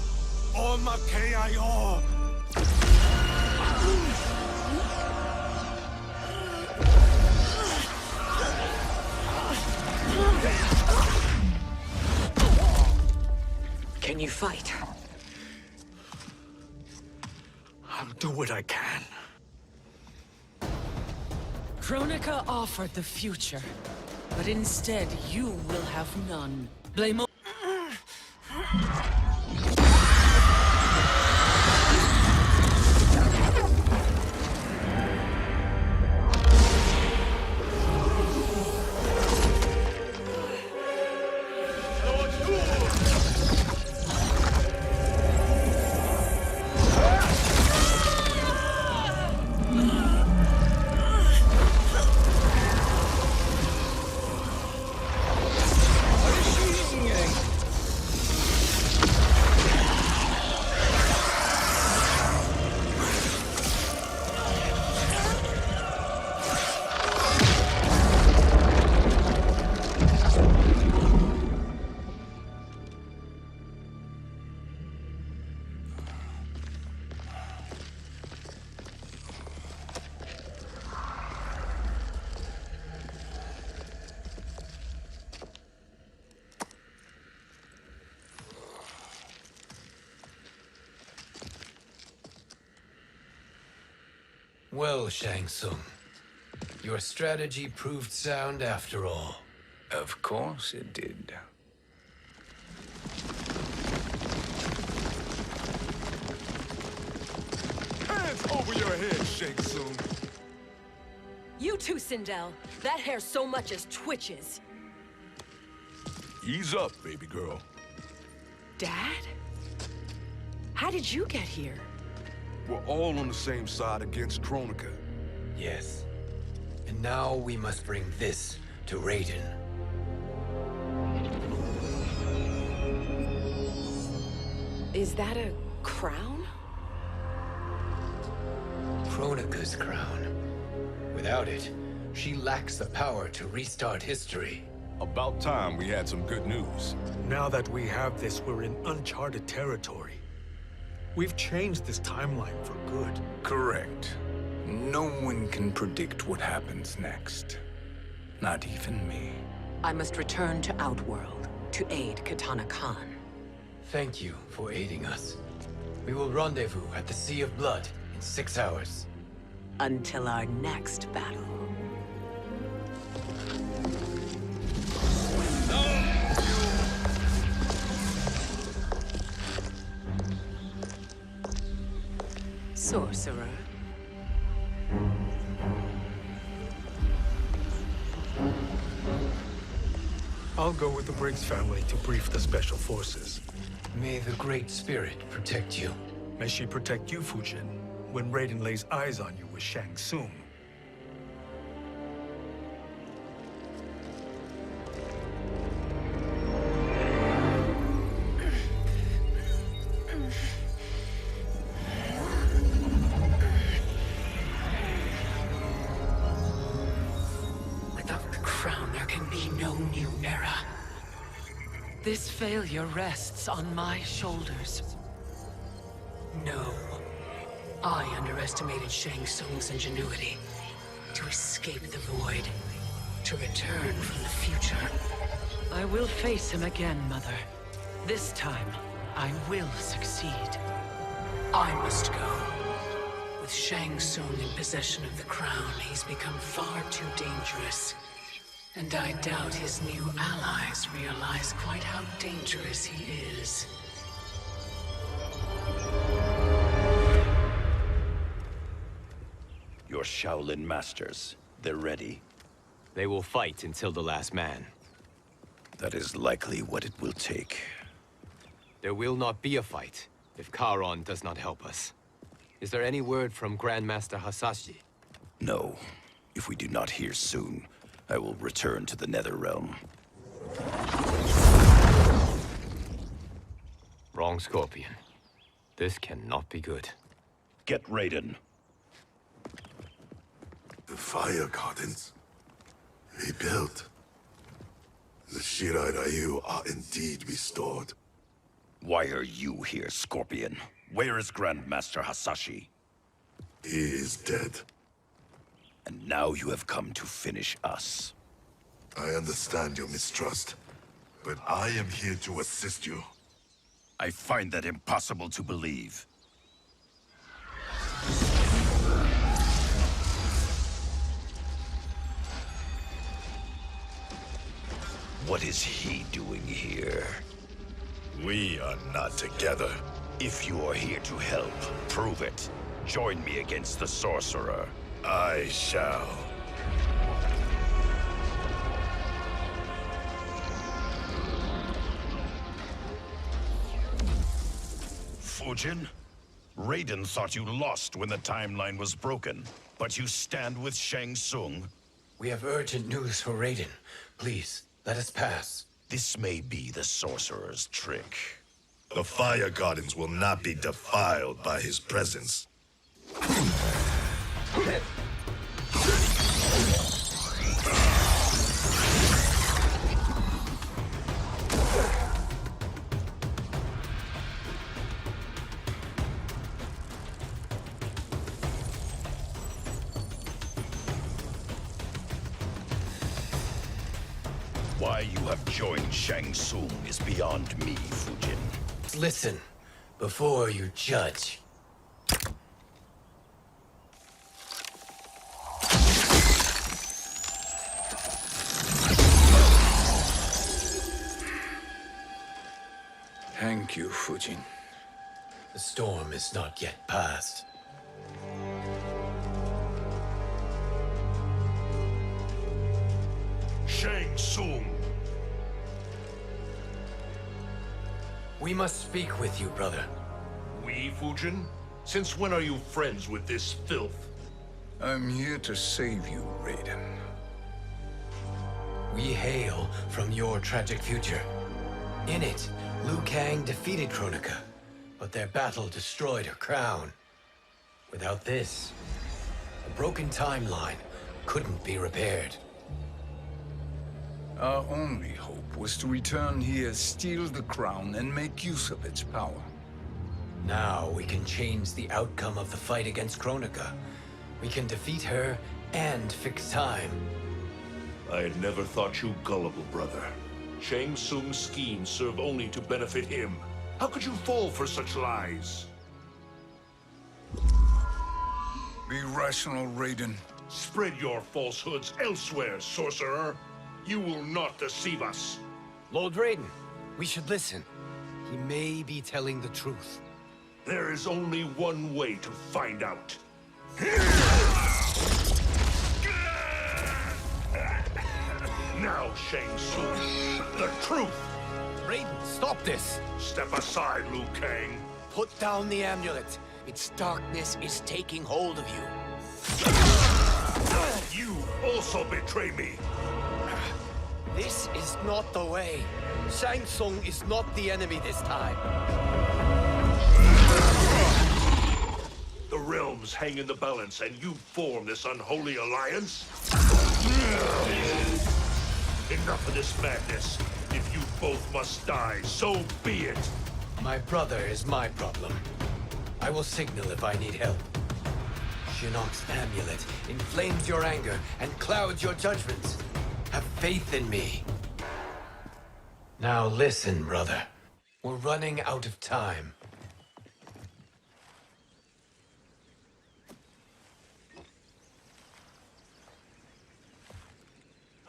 S4: O Makeayo.
S7: Can you fight?
S4: I'll do what I can.
S12: Kronika offered the future, but instead you will have none. Blame.
S3: Well, Shang Tsung, your strategy proved sound after all.
S1: Of course it did.
S2: Hands over your head, Shang Tsung.
S14: You too, Sindel. That hair so much as twitches.
S2: Ease up, baby girl.
S14: Dad? How did you get here?
S2: We're all on the same side against Kronika.
S3: Yes. And now we must bring this to Raiden.
S14: Is that a crown?
S3: Kronika's crown. Without it, she lacks the power to restart history.
S2: About time we had some good news.
S4: Now that we have this, we're in uncharted territory. We've changed this timeline for good.
S1: Correct. No one can predict what happens next. Not even me.
S7: I must return to Outworld to aid Katana Khan.
S3: Thank you for aiding us. We will rendezvous at the Sea of Blood in 6 hours.
S7: Until our next battle. Sorcerer.
S4: I'll go with the Briggs family to brief the Special Forces.
S3: May the Great Spirit protect you.
S4: May she protect you, Fujin, when Raiden lays eyes on you with Shang Tsung.
S7: Without the crown, there can be no new era.
S12: This failure rests on my shoulders.
S7: No. I underestimated Shang Tsung's ingenuity. To escape the void. To return from the future.
S12: I will face him again, Mother. This time, I will succeed.
S7: I must go. With Shang Tsung in possession of the crown, he's become far too dangerous. And I doubt his new allies realize quite how dangerous he is.
S15: Your Shaolin masters, they're ready.
S16: They will fight until the last man.
S15: That is likely what it will take.
S3: There will not be a fight if Charon does not help us. Is there any word from Grandmaster Hasashi?
S15: No. If we do not hear soon, I will return to the Netherrealm.
S3: Wrong, Scorpion. This cannot be good.
S15: Get Raiden.
S2: The fire gardens. Rebuilt. The Shirai Ryu are indeed restored.
S15: Why are you here, Scorpion? Where is Grandmaster Hasashi?
S2: He is dead.
S15: And now you have come to finish us.
S2: I understand your mistrust, but I am here to assist you.
S15: I find that impossible to believe. What is he doing here?
S2: We are not together.
S15: If you are here to help, prove it. Join me against the Sorcerer.
S2: I shall.
S15: Fujin? Raiden thought you lost when the timeline was broken, but you stand with Shang Tsung.
S7: We have urgent news for Raiden. Please, let us pass.
S15: This may be the Sorcerer's trick.
S2: The Fire Gardens will not be defiled by his presence.
S15: Why you have joined Shang Tsung is beyond me, Fujin.
S7: Listen, before you judge.
S4: Thank you, Fujin.
S7: The storm is not yet past.
S2: Shang Tsung!
S7: We must speak with you, brother.
S2: We, Fujin? Since when are you friends with this filth?
S1: I'm here to save you, Raiden.
S7: We hail from your tragic future. In it, Liu Kang defeated Kronika, but their battle destroyed her crown. Without this, a broken timeline couldn't be repaired.
S1: Our only hope was to return here, steal the crown, and make use of its power.
S7: Now we can change the outcome of the fight against Kronika. We can defeat her and fix time.
S2: I had never thought you gullible, brother. Shang Tsung's schemes serve only to benefit him. How could you fall for such lies?
S1: Be rational, Raiden.
S2: Spread your falsehoods elsewhere, sorcerer. You will not deceive us.
S3: Lord Raiden, we should listen. He may be telling the truth.
S2: There is only one way to find out. Now, Shang Tsung, the truth!
S3: Raiden, stop this!
S2: Step aside, Liu Kang.
S3: Put down the amulet. Its darkness is taking hold of you.
S2: You also betray me.
S3: This is not the way. Shang Tsung is not the enemy this time.
S2: The realms hang in the balance, and you form this unholy alliance? Enough of this madness. If you both must die, so be it.
S7: My brother is my problem. I will signal if I need help. Shinnok's amulet inflames your anger and clouds your judgments. Have faith in me. Now listen, brother. We're running out of time.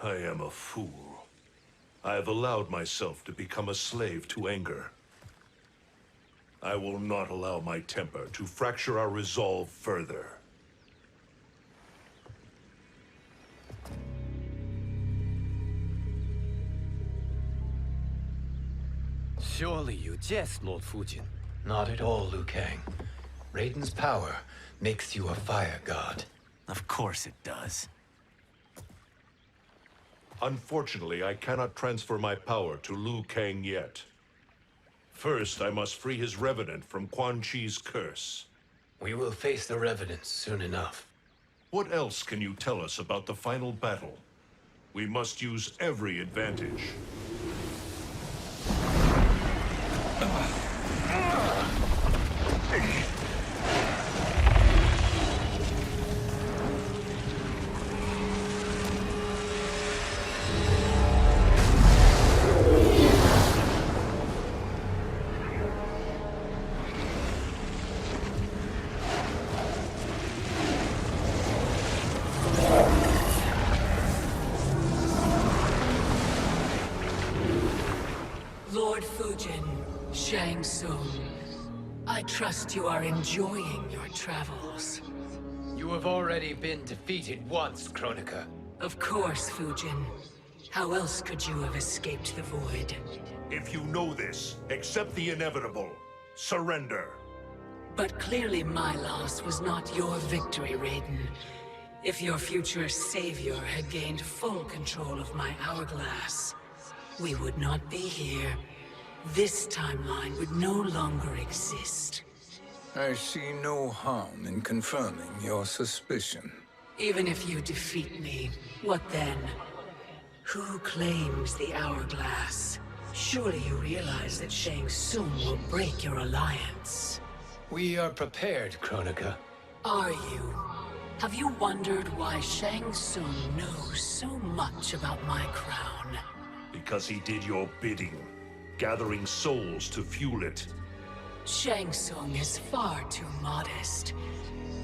S2: I am a fool. I have allowed myself to become a slave to anger. I will not allow my temper to fracture our resolve further.
S3: Surely you jest, Lord Fujin. Not at all, Liu Kang. Raiden's power makes you a fire god.
S16: Of course it does.
S17: Unfortunately, I cannot transfer my power to Liu Kang yet. First, I must free his Revenant from Quan Chi's curse.
S3: We will face the Revenants soon enough.
S17: What else can you tell us about the final battle? We must use every advantage.
S11: Lord Fujin, Shang Tsung, I trust you are enjoying your travels.
S3: You have already been defeated once, Kronika.
S11: Of course, Fujin. How else could you have escaped the void?
S17: If you know this, accept the inevitable. Surrender.
S11: But clearly my loss was not your victory, Raiden. If your future savior had gained full control of my hourglass, we would not be here. This timeline would no longer exist.
S1: I see no harm in confirming your suspicion.
S11: Even if you defeat me, what then? Who claims the hourglass? Surely you realize that Shang Tsung will break your alliance.
S3: We are prepared, Kronika.
S11: Are you? Have you wondered why Shang Tsung knows so much about my crown?
S17: Because he did your bidding, gathering souls to fuel it.
S11: Shang Tsung is far too modest.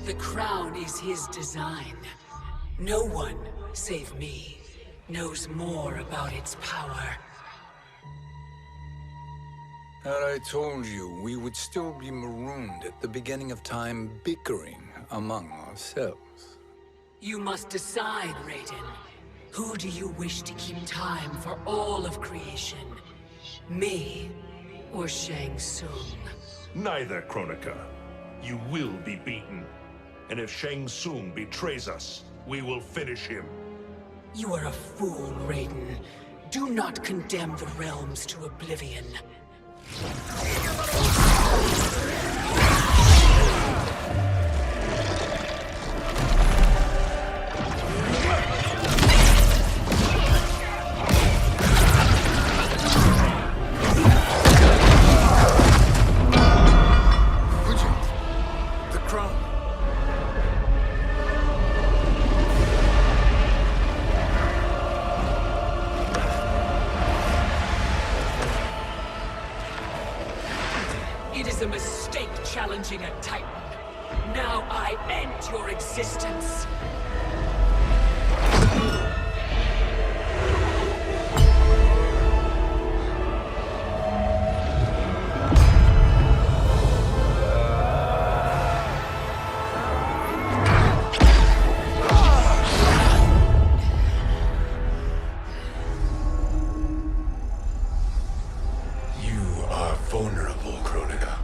S11: The crown is his design. No one, save me, knows more about its power.
S1: Had I told you, we would still be marooned at the beginning of time, bickering among ourselves.
S11: You must decide, Raiden. Who do you wish to keep time for all of creation? Me or Shang Tsung?
S17: Neither, Kronika. You will be beaten. And if Shang Tsung betrays us, we will finish him.
S11: You are a fool, Raiden. Do not condemn the realms to oblivion.
S1: The crown.
S11: It is a mistake challenging a Titan. Now I end your existence.
S3: You are vulnerable, Kronika.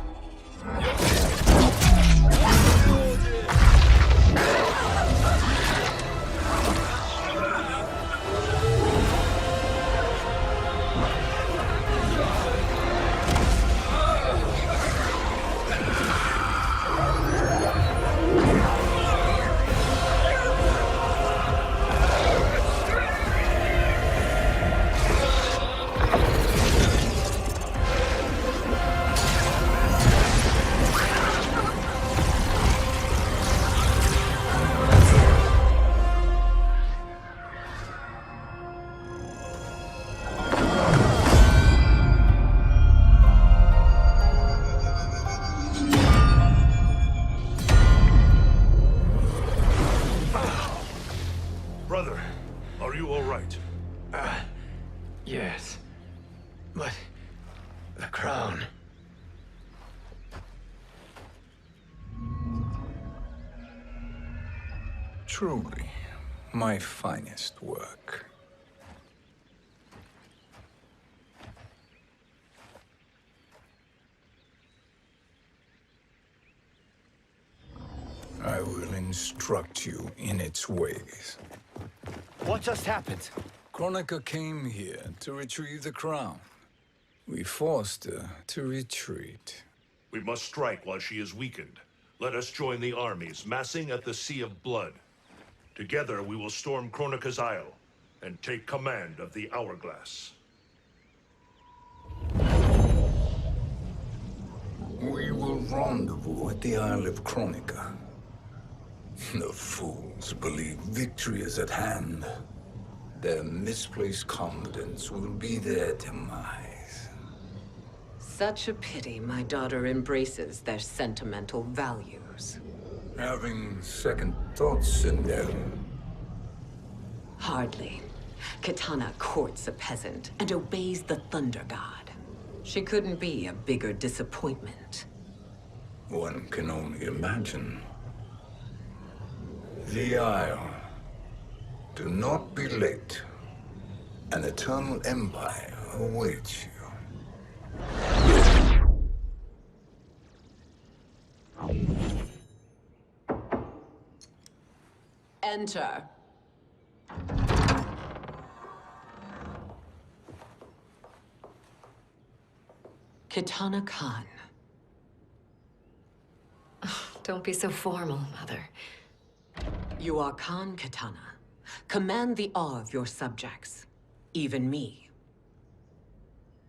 S17: Brother, are you all right?
S3: Yes. But the crown.
S1: Truly, my finest work. I will instruct you in its ways.
S3: What just happened?
S1: Kronika came here to retrieve the crown. We forced her to retreat.
S17: We must strike while she is weakened. Let us join the armies, massing at the Sea of Blood. Together we will storm Kronika's Isle and take command of the Hourglass.
S1: We will rendezvous at the Isle of Kronika. The fools believe victory is at hand. Their misplaced confidence will be their demise.
S7: Such a pity my daughter embraces their sentimental values.
S1: Having second thoughts, Sindel.
S7: Hardly. Kitana courts a peasant and obeys the Thunder God. She couldn't be a bigger disappointment.
S1: One can only imagine. The Isle. Do not be late. An eternal empire awaits you.
S7: Enter. Kitana Khan.
S10: Don't be so formal, Mother.
S7: You are Khan Kitana. Command the awe of your subjects. Even me.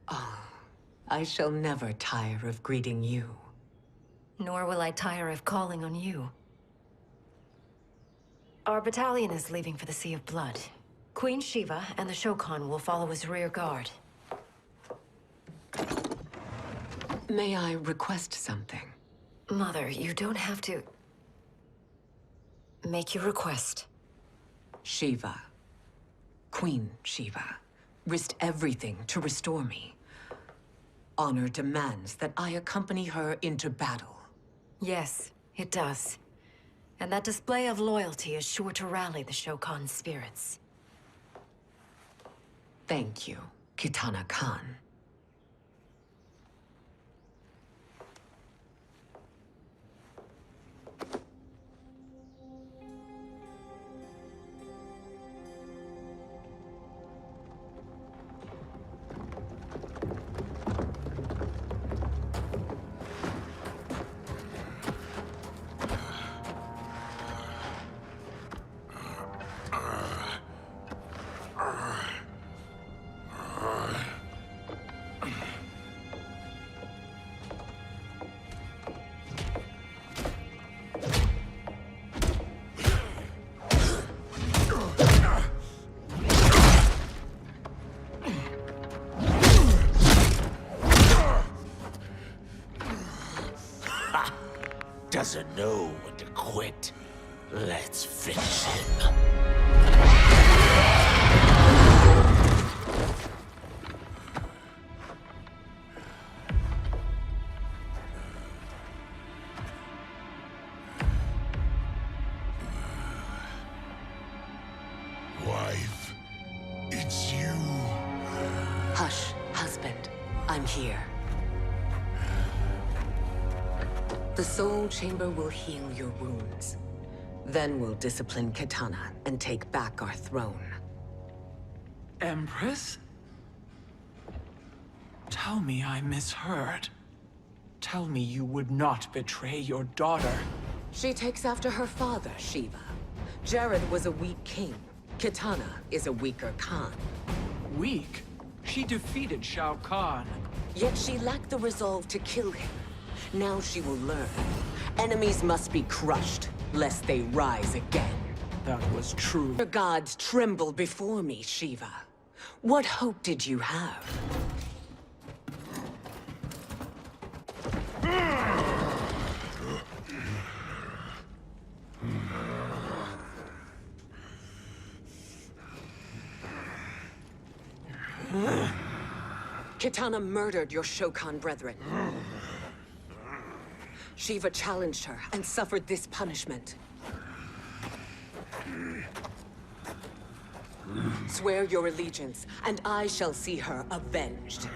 S7: Oh, I shall never tire of greeting you.
S10: Nor will I tire of calling on you. Our battalion is leaving for the Sea of Blood. Queen Shiva and the Shokan will follow as rear guard.
S7: May I request something?
S10: Mother, you don't have to... make your request.
S7: Shiva. Queen Shiva. Risked everything to restore me. Honor demands that I accompany her into battle.
S10: Yes, it does. And that display of loyalty is sure to rally the Shokan's spirits.
S7: Thank you, Kitana Khan.
S6: Doesn't know when to quit. Let's finish him.
S2: Wife, it's you.
S7: Hush, husband. I'm here. The Soul Chamber will heal your wounds. Then we'll discipline Kitana and take back our throne.
S8: Empress? Tell me I misheard. Tell me you would not betray your daughter.
S7: She takes after her father, Shiva. Jared was a weak king. Kitana is a weaker Khan.
S8: Weak? She defeated Shao Kahn.
S7: Yet she lacked the resolve to kill him. Now she will learn. Enemies must be crushed, lest they rise again.
S8: That was true.
S7: The gods tremble before me, Shiva. What hope did you have? Kitana murdered your Shokan brethren. Shiva challenged her and suffered this punishment. Swear your allegiance, and I shall see her avenged.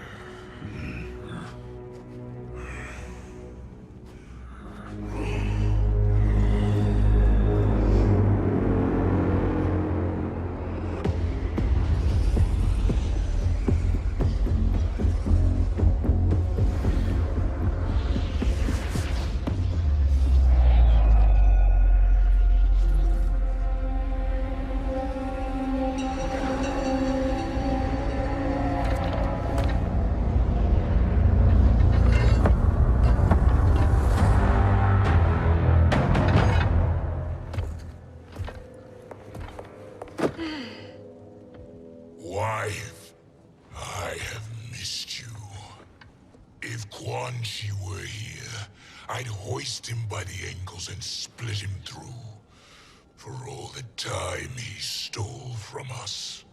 S2: Wife, I have missed you. If Quan Chi were here, I'd hoist him by the ankles and split him through. For all the time he stole from us.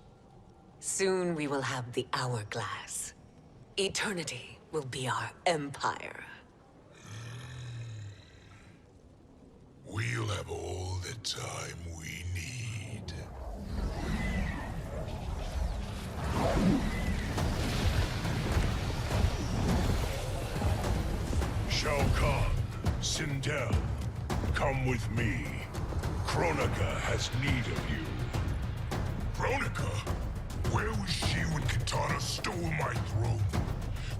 S7: Soon we will have the hourglass. Eternity will be our empire.
S2: We'll have all the time we need.
S17: Shao Kahn, Sindel, come with me. Kronika has need of you.
S2: Kronika? Where was she when Katana stole my throne?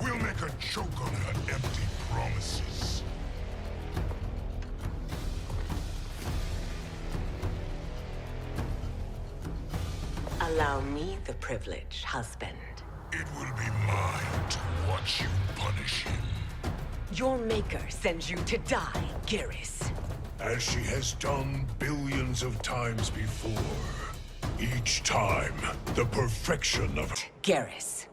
S2: We'll make her choke on her empty promises.
S7: Allow me the privilege, husband.
S2: It will be mine to watch you punish him.
S7: Your maker sends you to die, Garrus.
S17: As she has done billions of times before. Each time, the perfection of...
S7: Garrus.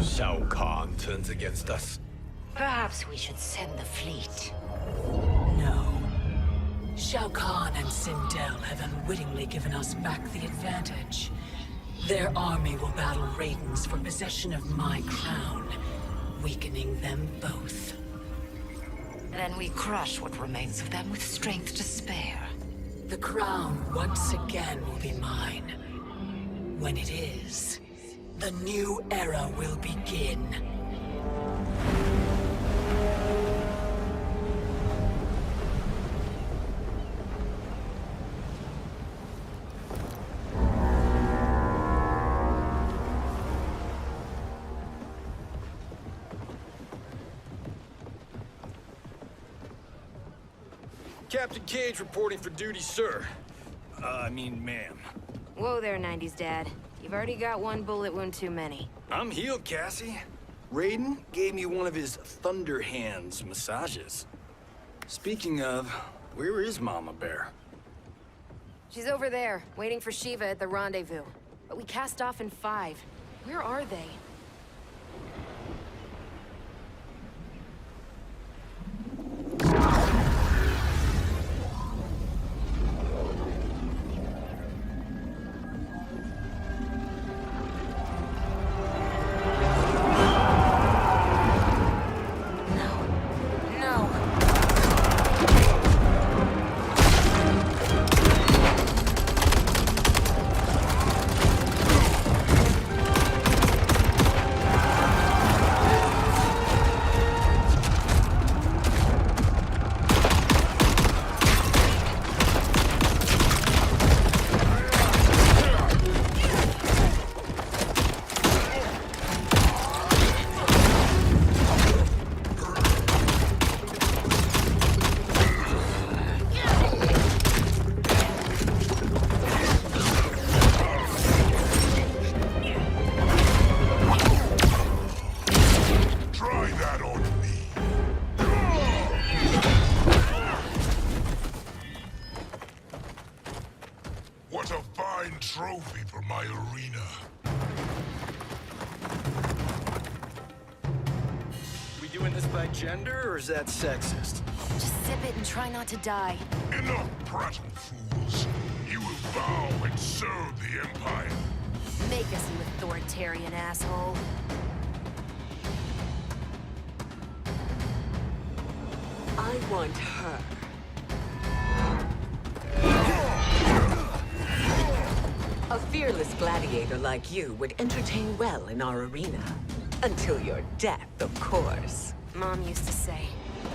S4: Shao Kahn turns against us.
S5: Perhaps we should send the fleet.
S11: No. Shao Kahn and Sindel have unwittingly given us back the advantage. Their army will battle Raidens for possession of my crown, weakening them both.
S5: Then we crush what remains of them with strength to spare.
S11: The crown once again will be mine. When it is, the new era will begin.
S4: Captain Cage reporting for duty, sir. Ma'am.
S18: Whoa there, 90s Dad. You've already got one bullet wound too many.
S4: I'm healed, Cassie. Raiden gave me one of his Thunder Hands massages. Speaking of, where is Mama Bear?
S18: She's over there, waiting for Shiva at the rendezvous. But we cast off in 5. Where are they?
S2: What a fine trophy for my arena.
S4: We doing this by gender, or is that sexist?
S18: Just sip it and try not to die.
S2: Enough prattle, fools. You will bow and serve the Empire.
S18: make us, you authoritarian asshole.
S12: I want her. A fearless gladiator like you would entertain well in our arena. Until your death, of course.
S18: Mom used to say,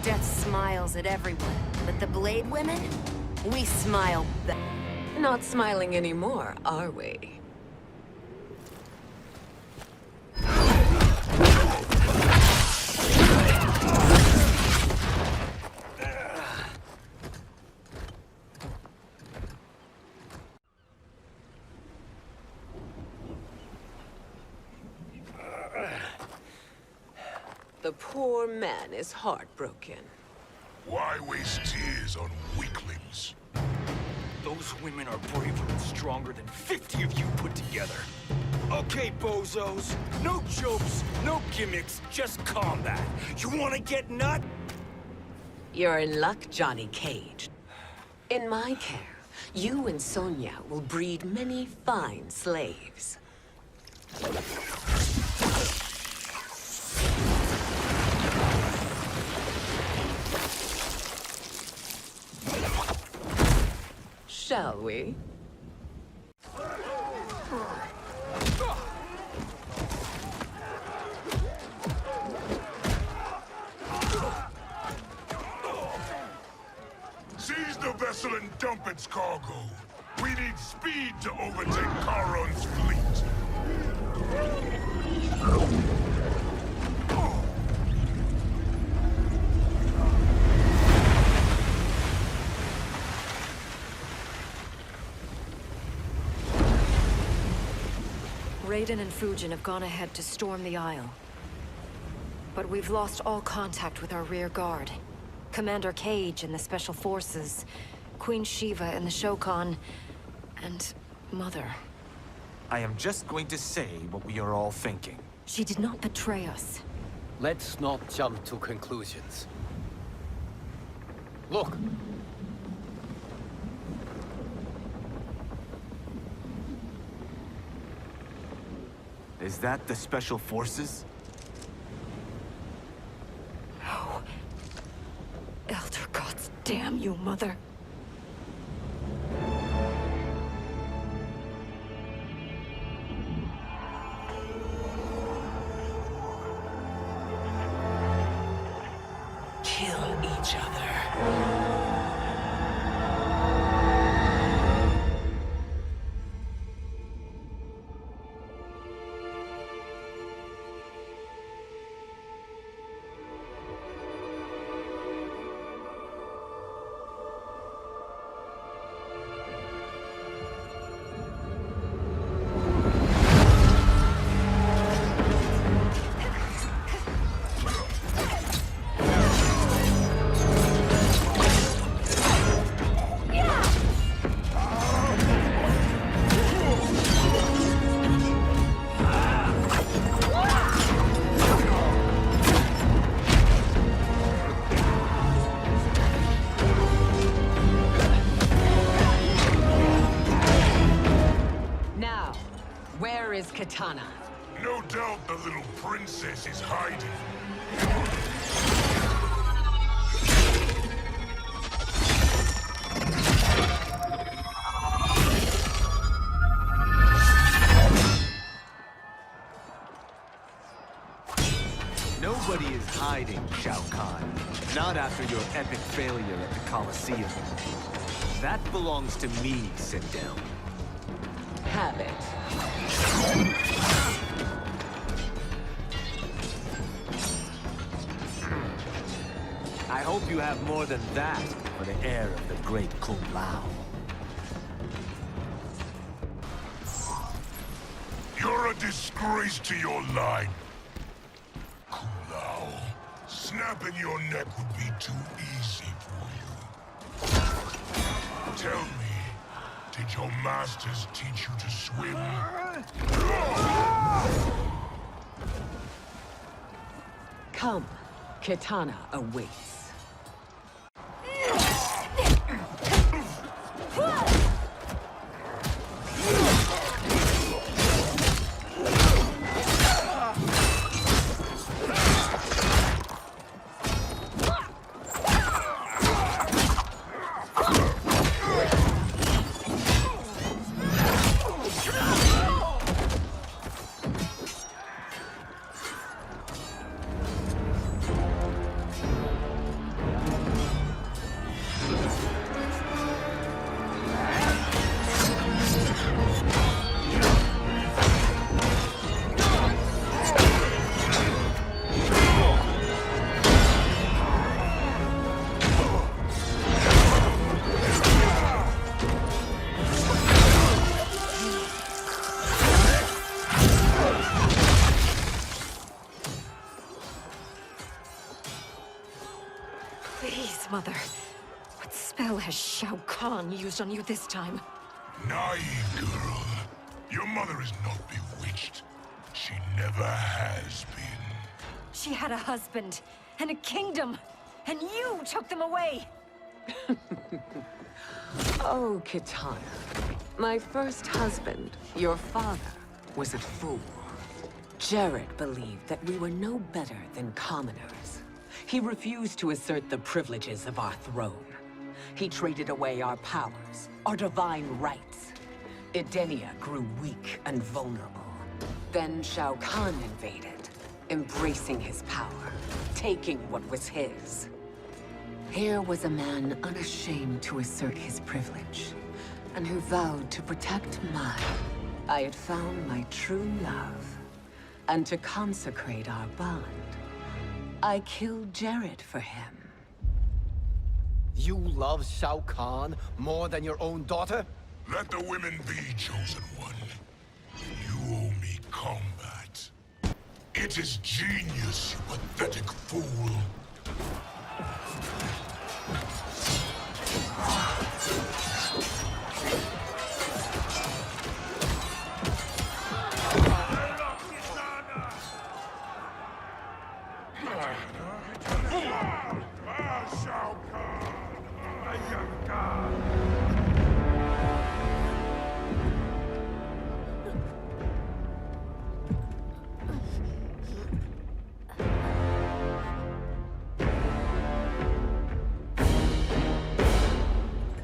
S18: death smiles at everyone, but the Blade women? We smile back.
S12: Not smiling anymore, are we? The poor man is heartbroken.
S2: Why waste tears on weaklings?
S19: Those women are braver and stronger than 50 of you put together. Okay, bozos. No jokes, no gimmicks, just combat. You wanna get nut?
S12: You're in luck, Johnny Cage. In my care, you and Sonya will breed many fine slaves. Shall we?
S2: Seize the vessel and dump its cargo. We need speed to overtake Charon's fleet.
S10: Raiden and Fujin have gone ahead to storm the Isle. But we've lost all contact with our rear guard. Commander Cage and the Special Forces, Queen Shiva and the Shokan, and Mother.
S16: I am just going to say what we are all thinking.
S10: She did not betray us.
S3: Let's not jump to conclusions. Look!
S16: Is that the Special Forces?
S10: No. Elder gods damn you, Mother.
S7: Kill each other.
S12: Where is Kitana?
S2: No doubt the little princess is hiding.
S16: Nobody is hiding, Shao Kahn. Not after your epic failure at the Colosseum. That belongs to me, Sindel.
S12: Have it.
S16: I hope you have more than that for the heir of the great Kung Lao.
S2: You're a disgrace to your line. Kung Lao, snapping your neck would be too easy for you. Tell me, did your masters teach you to swim?
S12: Come, Kitana awaits.
S10: has Shao Kahn used on you this time?
S2: Naive girl. Your mother is not bewitched. She never has been.
S10: She had a husband and a kingdom, and you took them away!
S12: Oh, Kitana. My first husband, your father, was a fool. Jared believed that we were no better than commoners. He refused to assert the privileges of our throne. He traded away our powers, our divine rights. Edenia grew weak and vulnerable. Then Shao Kahn invaded, embracing his power, taking what was his. Here was a man unashamed to assert his privilege, and who vowed to protect mine. I had found my true love, and to consecrate our bond, I killed Jared for him.
S3: You love Shao Kahn more than your own daughter?
S2: Let the women be, Chosen One. You owe me combat. It is genius, you pathetic fool.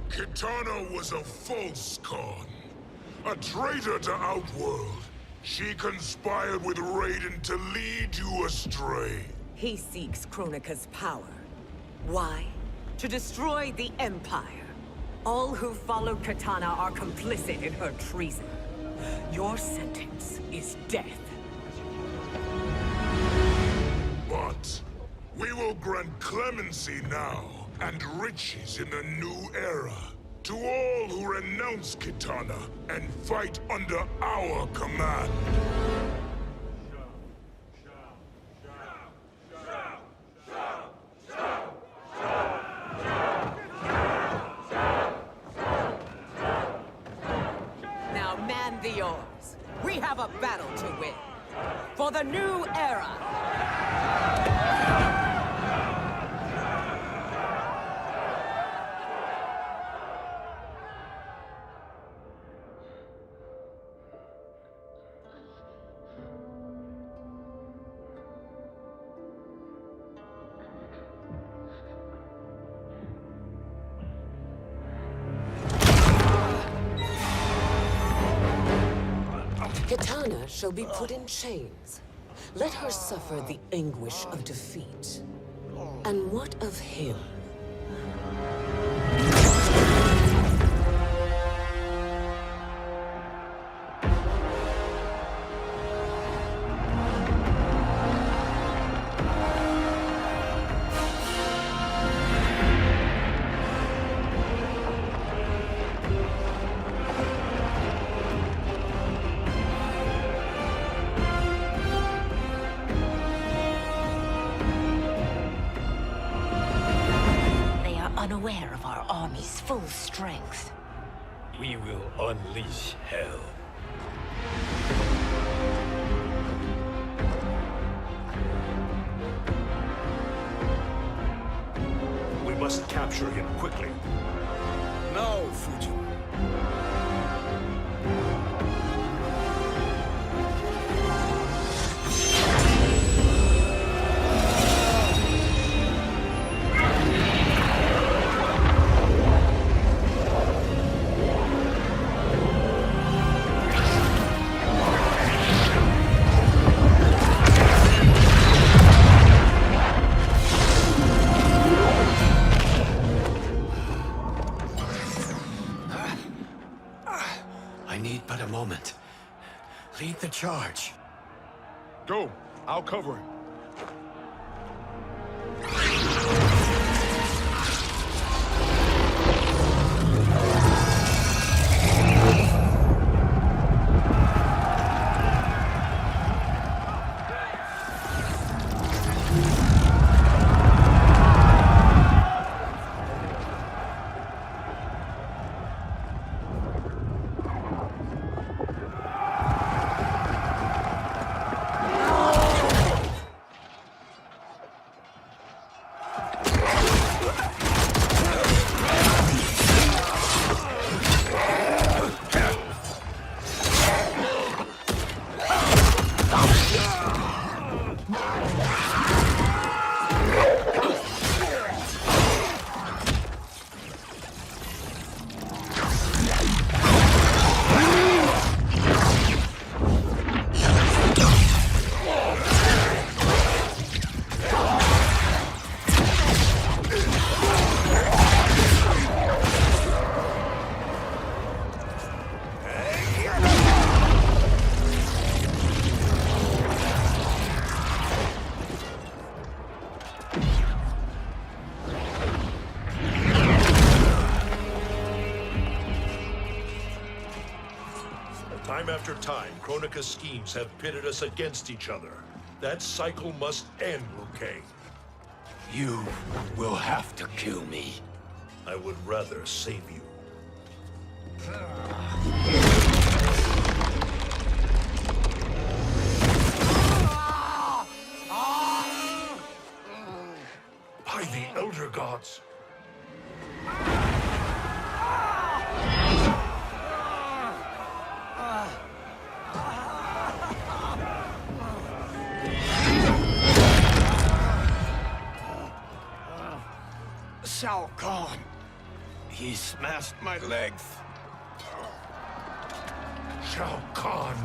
S2: Kitana was a false Khan, a traitor to Outworld. She conspired with Raiden to lead you astray.
S12: He seeks Kronika's power. Why? To destroy the Empire. All who follow Kitana are complicit in her treason. Your sentence is death.
S2: But we will grant clemency now and riches in the new era to all who renounce Kitana and fight under our command.
S12: Now man the oars. We have a battle to win. For the new era! Kitana shall be put in chains. Let her suffer the anguish of defeat. And what of him?
S5: Unaware of our army's full strength.
S19: We will unleash hell.
S17: We must capture him quickly.
S19: No, Fujin.
S3: I need but a moment. Lead the charge.
S2: Go. I'll cover him.
S17: after time, Kronika's schemes have pitted us against each other. That cycle must end, Liu Kang.
S6: You will have to kill me.
S17: I would rather save you. By the Elder Gods!
S6: Shao Kahn! He smashed my legs.
S17: Shao Kahn!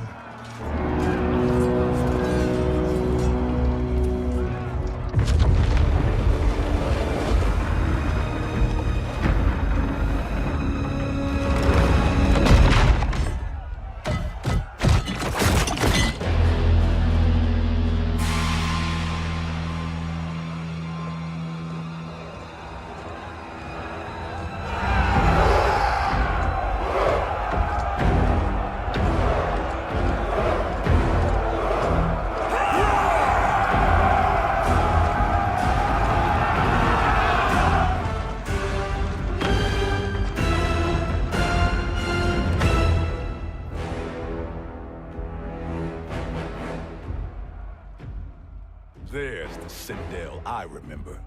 S6: There's the Sindel I remember.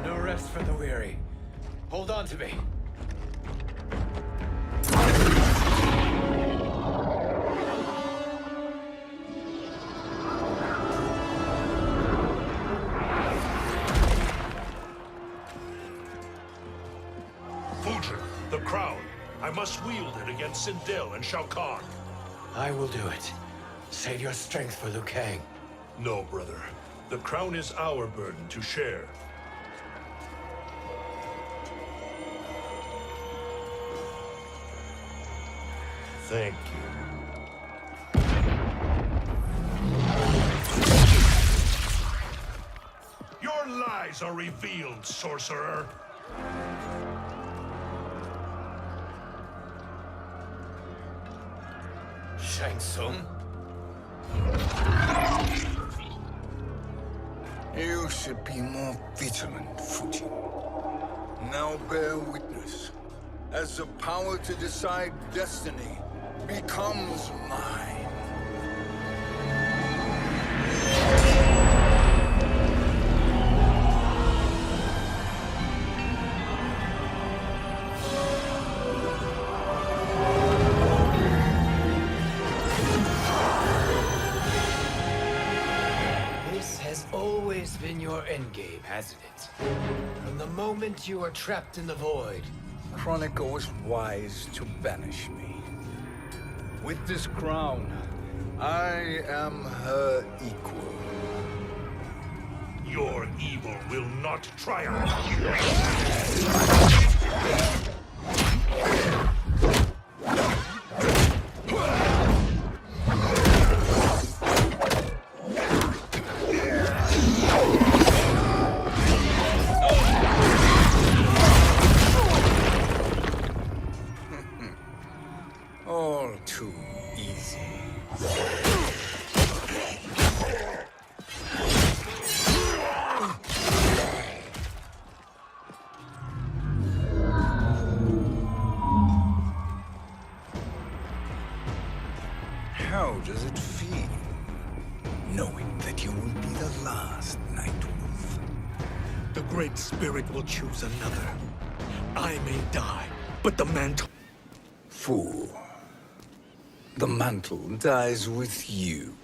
S3: No rest for the weary. Hold on to me.
S17: Fujin, the crown. I must wield it against Sindel and Shao Kahn.
S3: I will do it. Save your strength for Liu Kang.
S17: No, brother. The crown is our burden to share. Thank you. Your lies are revealed, sorcerer.
S3: Shang Tsung?
S1: You should be more vigilant, Fujin. Now bear witness, as the power to decide destiny becomes mine.
S3: Always been your endgame, hasn't it? From the moment you were trapped in the void.
S1: Kronika was wise to banish me. With this crown, I am her equal.
S17: Your evil will not triumph.
S1: All too easy. How does it feel, knowing that you will be the last Nightwolf?
S4: The Great Spirit will choose another. I may die, but the mantle...
S1: Fool. The mantle dies with you.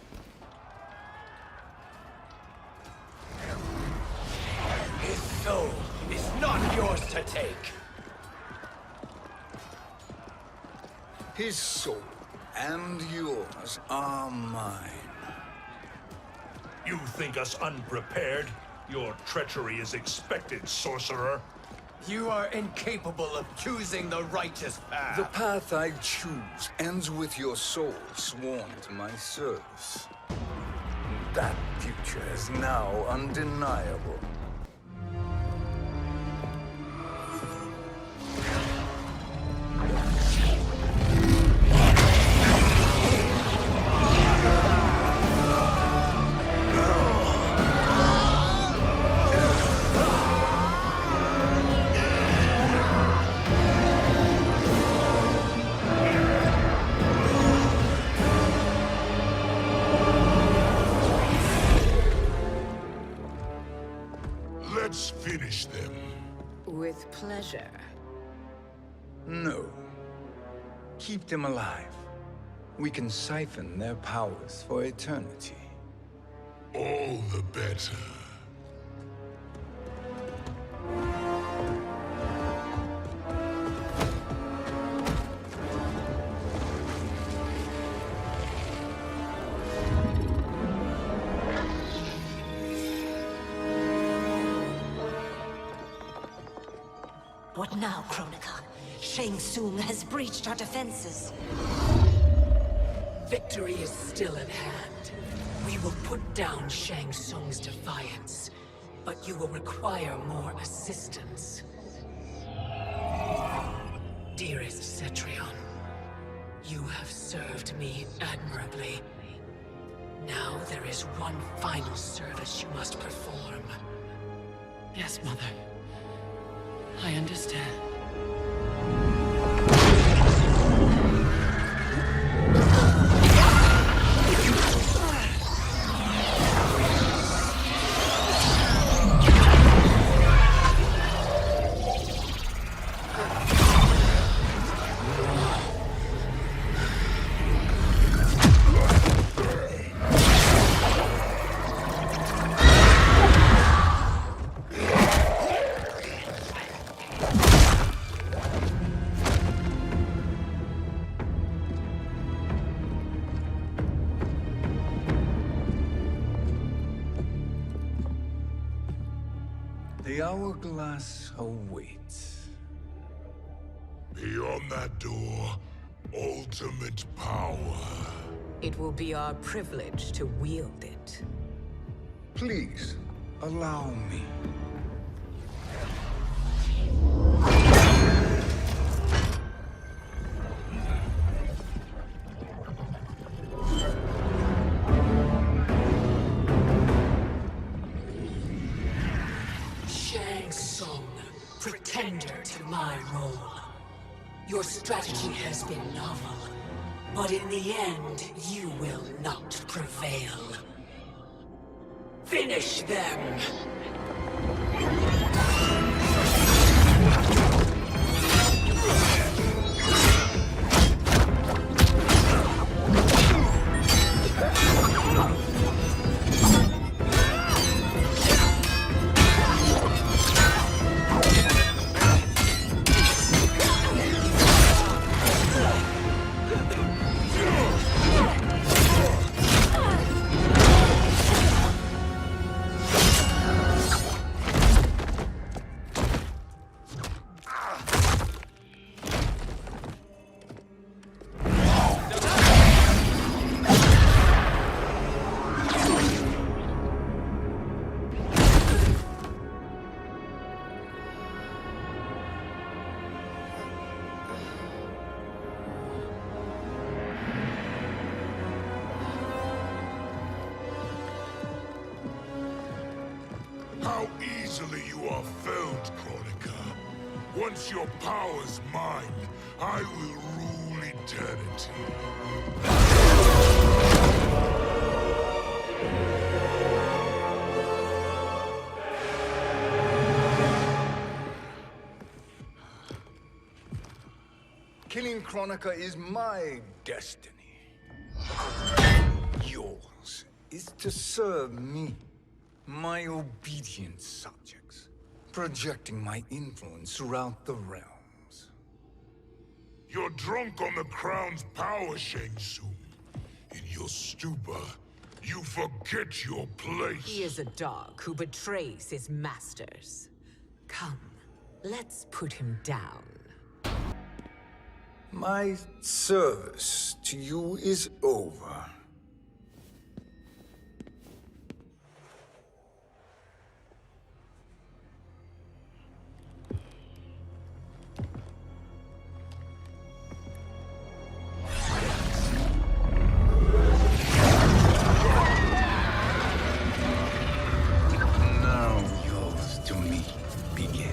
S3: His soul is not yours to take.
S1: His soul and yours are mine.
S17: You think us unprepared? Your treachery is expected, sorcerer.
S3: You are incapable of choosing the righteous path.
S1: The path I choose ends with your soul sworn to my service. That future is now undeniable.
S14: pleasure.
S1: No. Keep them alive. We can siphon their powers for eternity.
S2: All the better.
S5: What now, Kronika? Shang Tsung has breached our defenses.
S11: Victory is still at hand. We will put down Shang Tsung's defiance, but you will require more assistance. Dearest Cetrion, you have served me admirably. Now there is one final service you must perform.
S14: Yes, Mother. I understand.
S1: The hourglass awaits.
S2: Beyond that door, ultimate power.
S7: It will be our privilege to wield it.
S1: Please, allow me.
S11: Shang Tsung, pretender to my role. Your strategy has been novel, but in the end, you will not prevail. Finish them!
S2: How easily you are felled, Kronika. Once your power's mine, I will rule eternity.
S1: Killing Kronika is my destiny. Yours is to serve me, my obedient subjects, projecting my influence throughout the realms.
S2: You're drunk on the crown's power, Shang Tsung. In your stupor, you forget your place.
S7: He is a dog who betrays his masters. Come, let's put him down.
S1: My service to you is over. Now yours to me begins.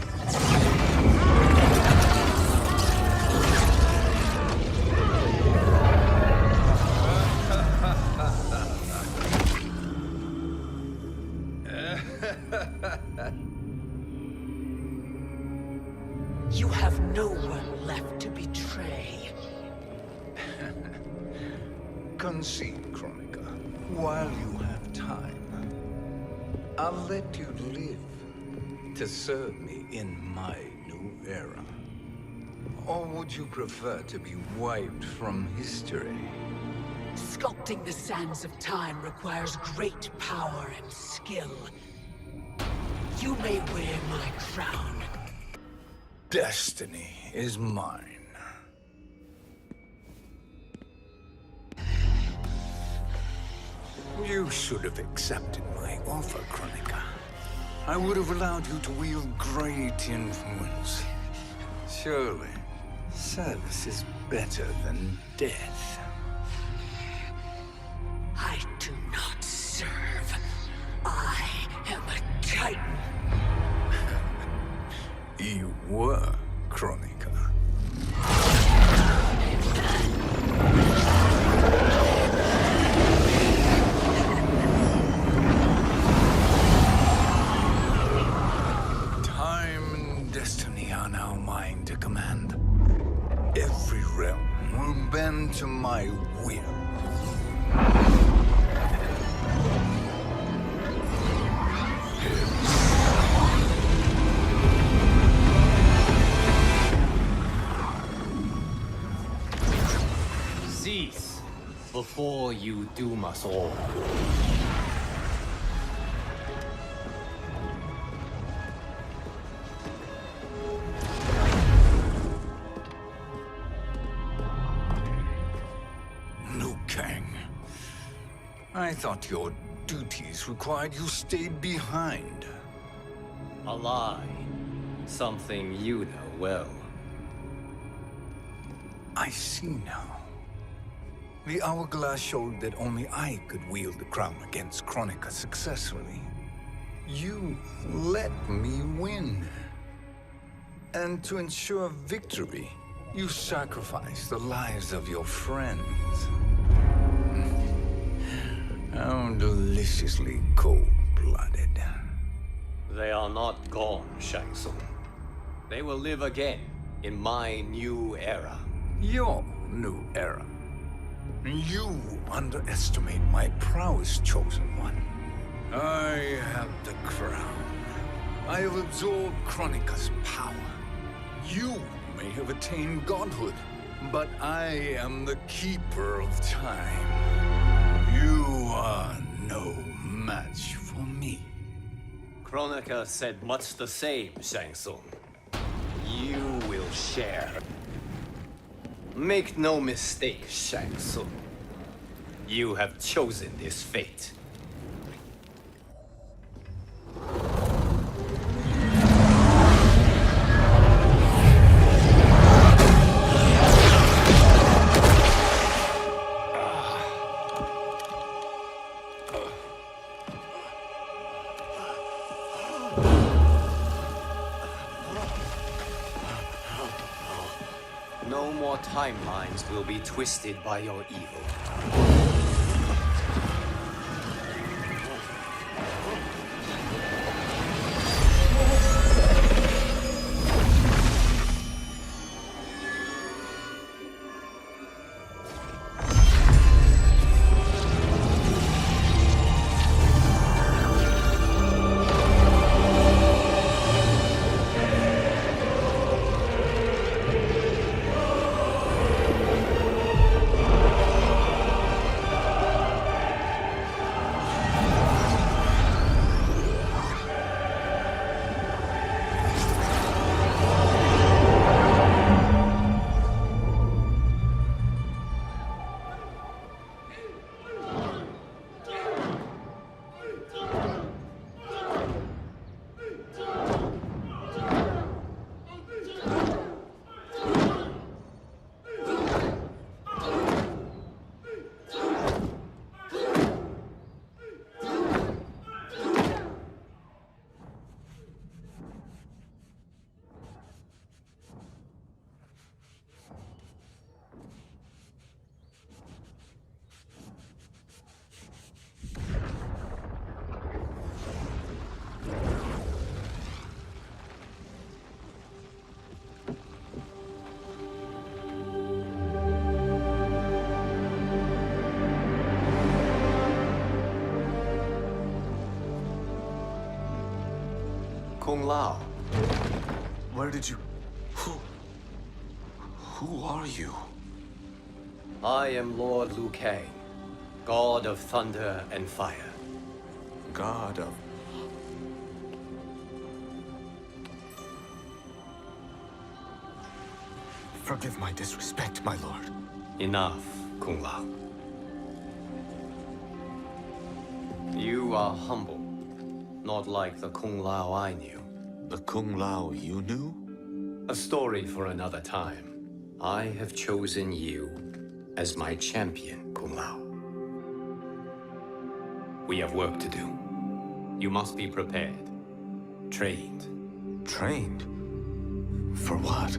S1: Concede, Kronika, while you have time. I'll let you live to serve me in my new era. Or would you prefer to be wiped from history?
S11: Sculpting the sands of time requires great power and skill. You may wear my crown.
S1: Destiny is mine. You should have accepted my offer, Kronika. I would have allowed you to wield great influence. Surely, service is better than death.
S11: I do not serve. I am a Titan.
S1: You were, Kronika. Time and destiny are now mine to command. Every realm will bend to my will.
S3: Cease before you doom us all.
S1: Liu Kang. I thought your duties required you stayed behind.
S3: A lie. Something you know well.
S1: I see now. The hourglass showed that only I could wield the crown against Kronika successfully. You let me win. And to ensure victory, you sacrificed the lives of your friends. How deliciously cold-blooded.
S3: They are not gone, Shang Tsung. They will live again in my new era.
S1: Your new era. You underestimate my prowess, Chosen One. I have the crown. I have absorbed Kronika's power. You may have attained godhood, but I am the keeper of time. You are no match for me.
S3: Kronika said much the same, Shang Tsung. You will share. Make no mistake, Shang Tsung. You have chosen this fate. No more timelines will be twisted by your evil. Kung Lao.
S16: Where did you... Who are you?
S3: I am Lord Liu Kang, God of Thunder and Fire.
S16: God of... Forgive my disrespect, my lord.
S3: Enough, Kung Lao. You are humble, not like the Kung Lao I knew.
S16: The Kung Lao you knew?
S3: A story for another time. I have chosen you as my champion, Kung Lao. We have work to do. You must be prepared. Trained.
S16: Trained? For what?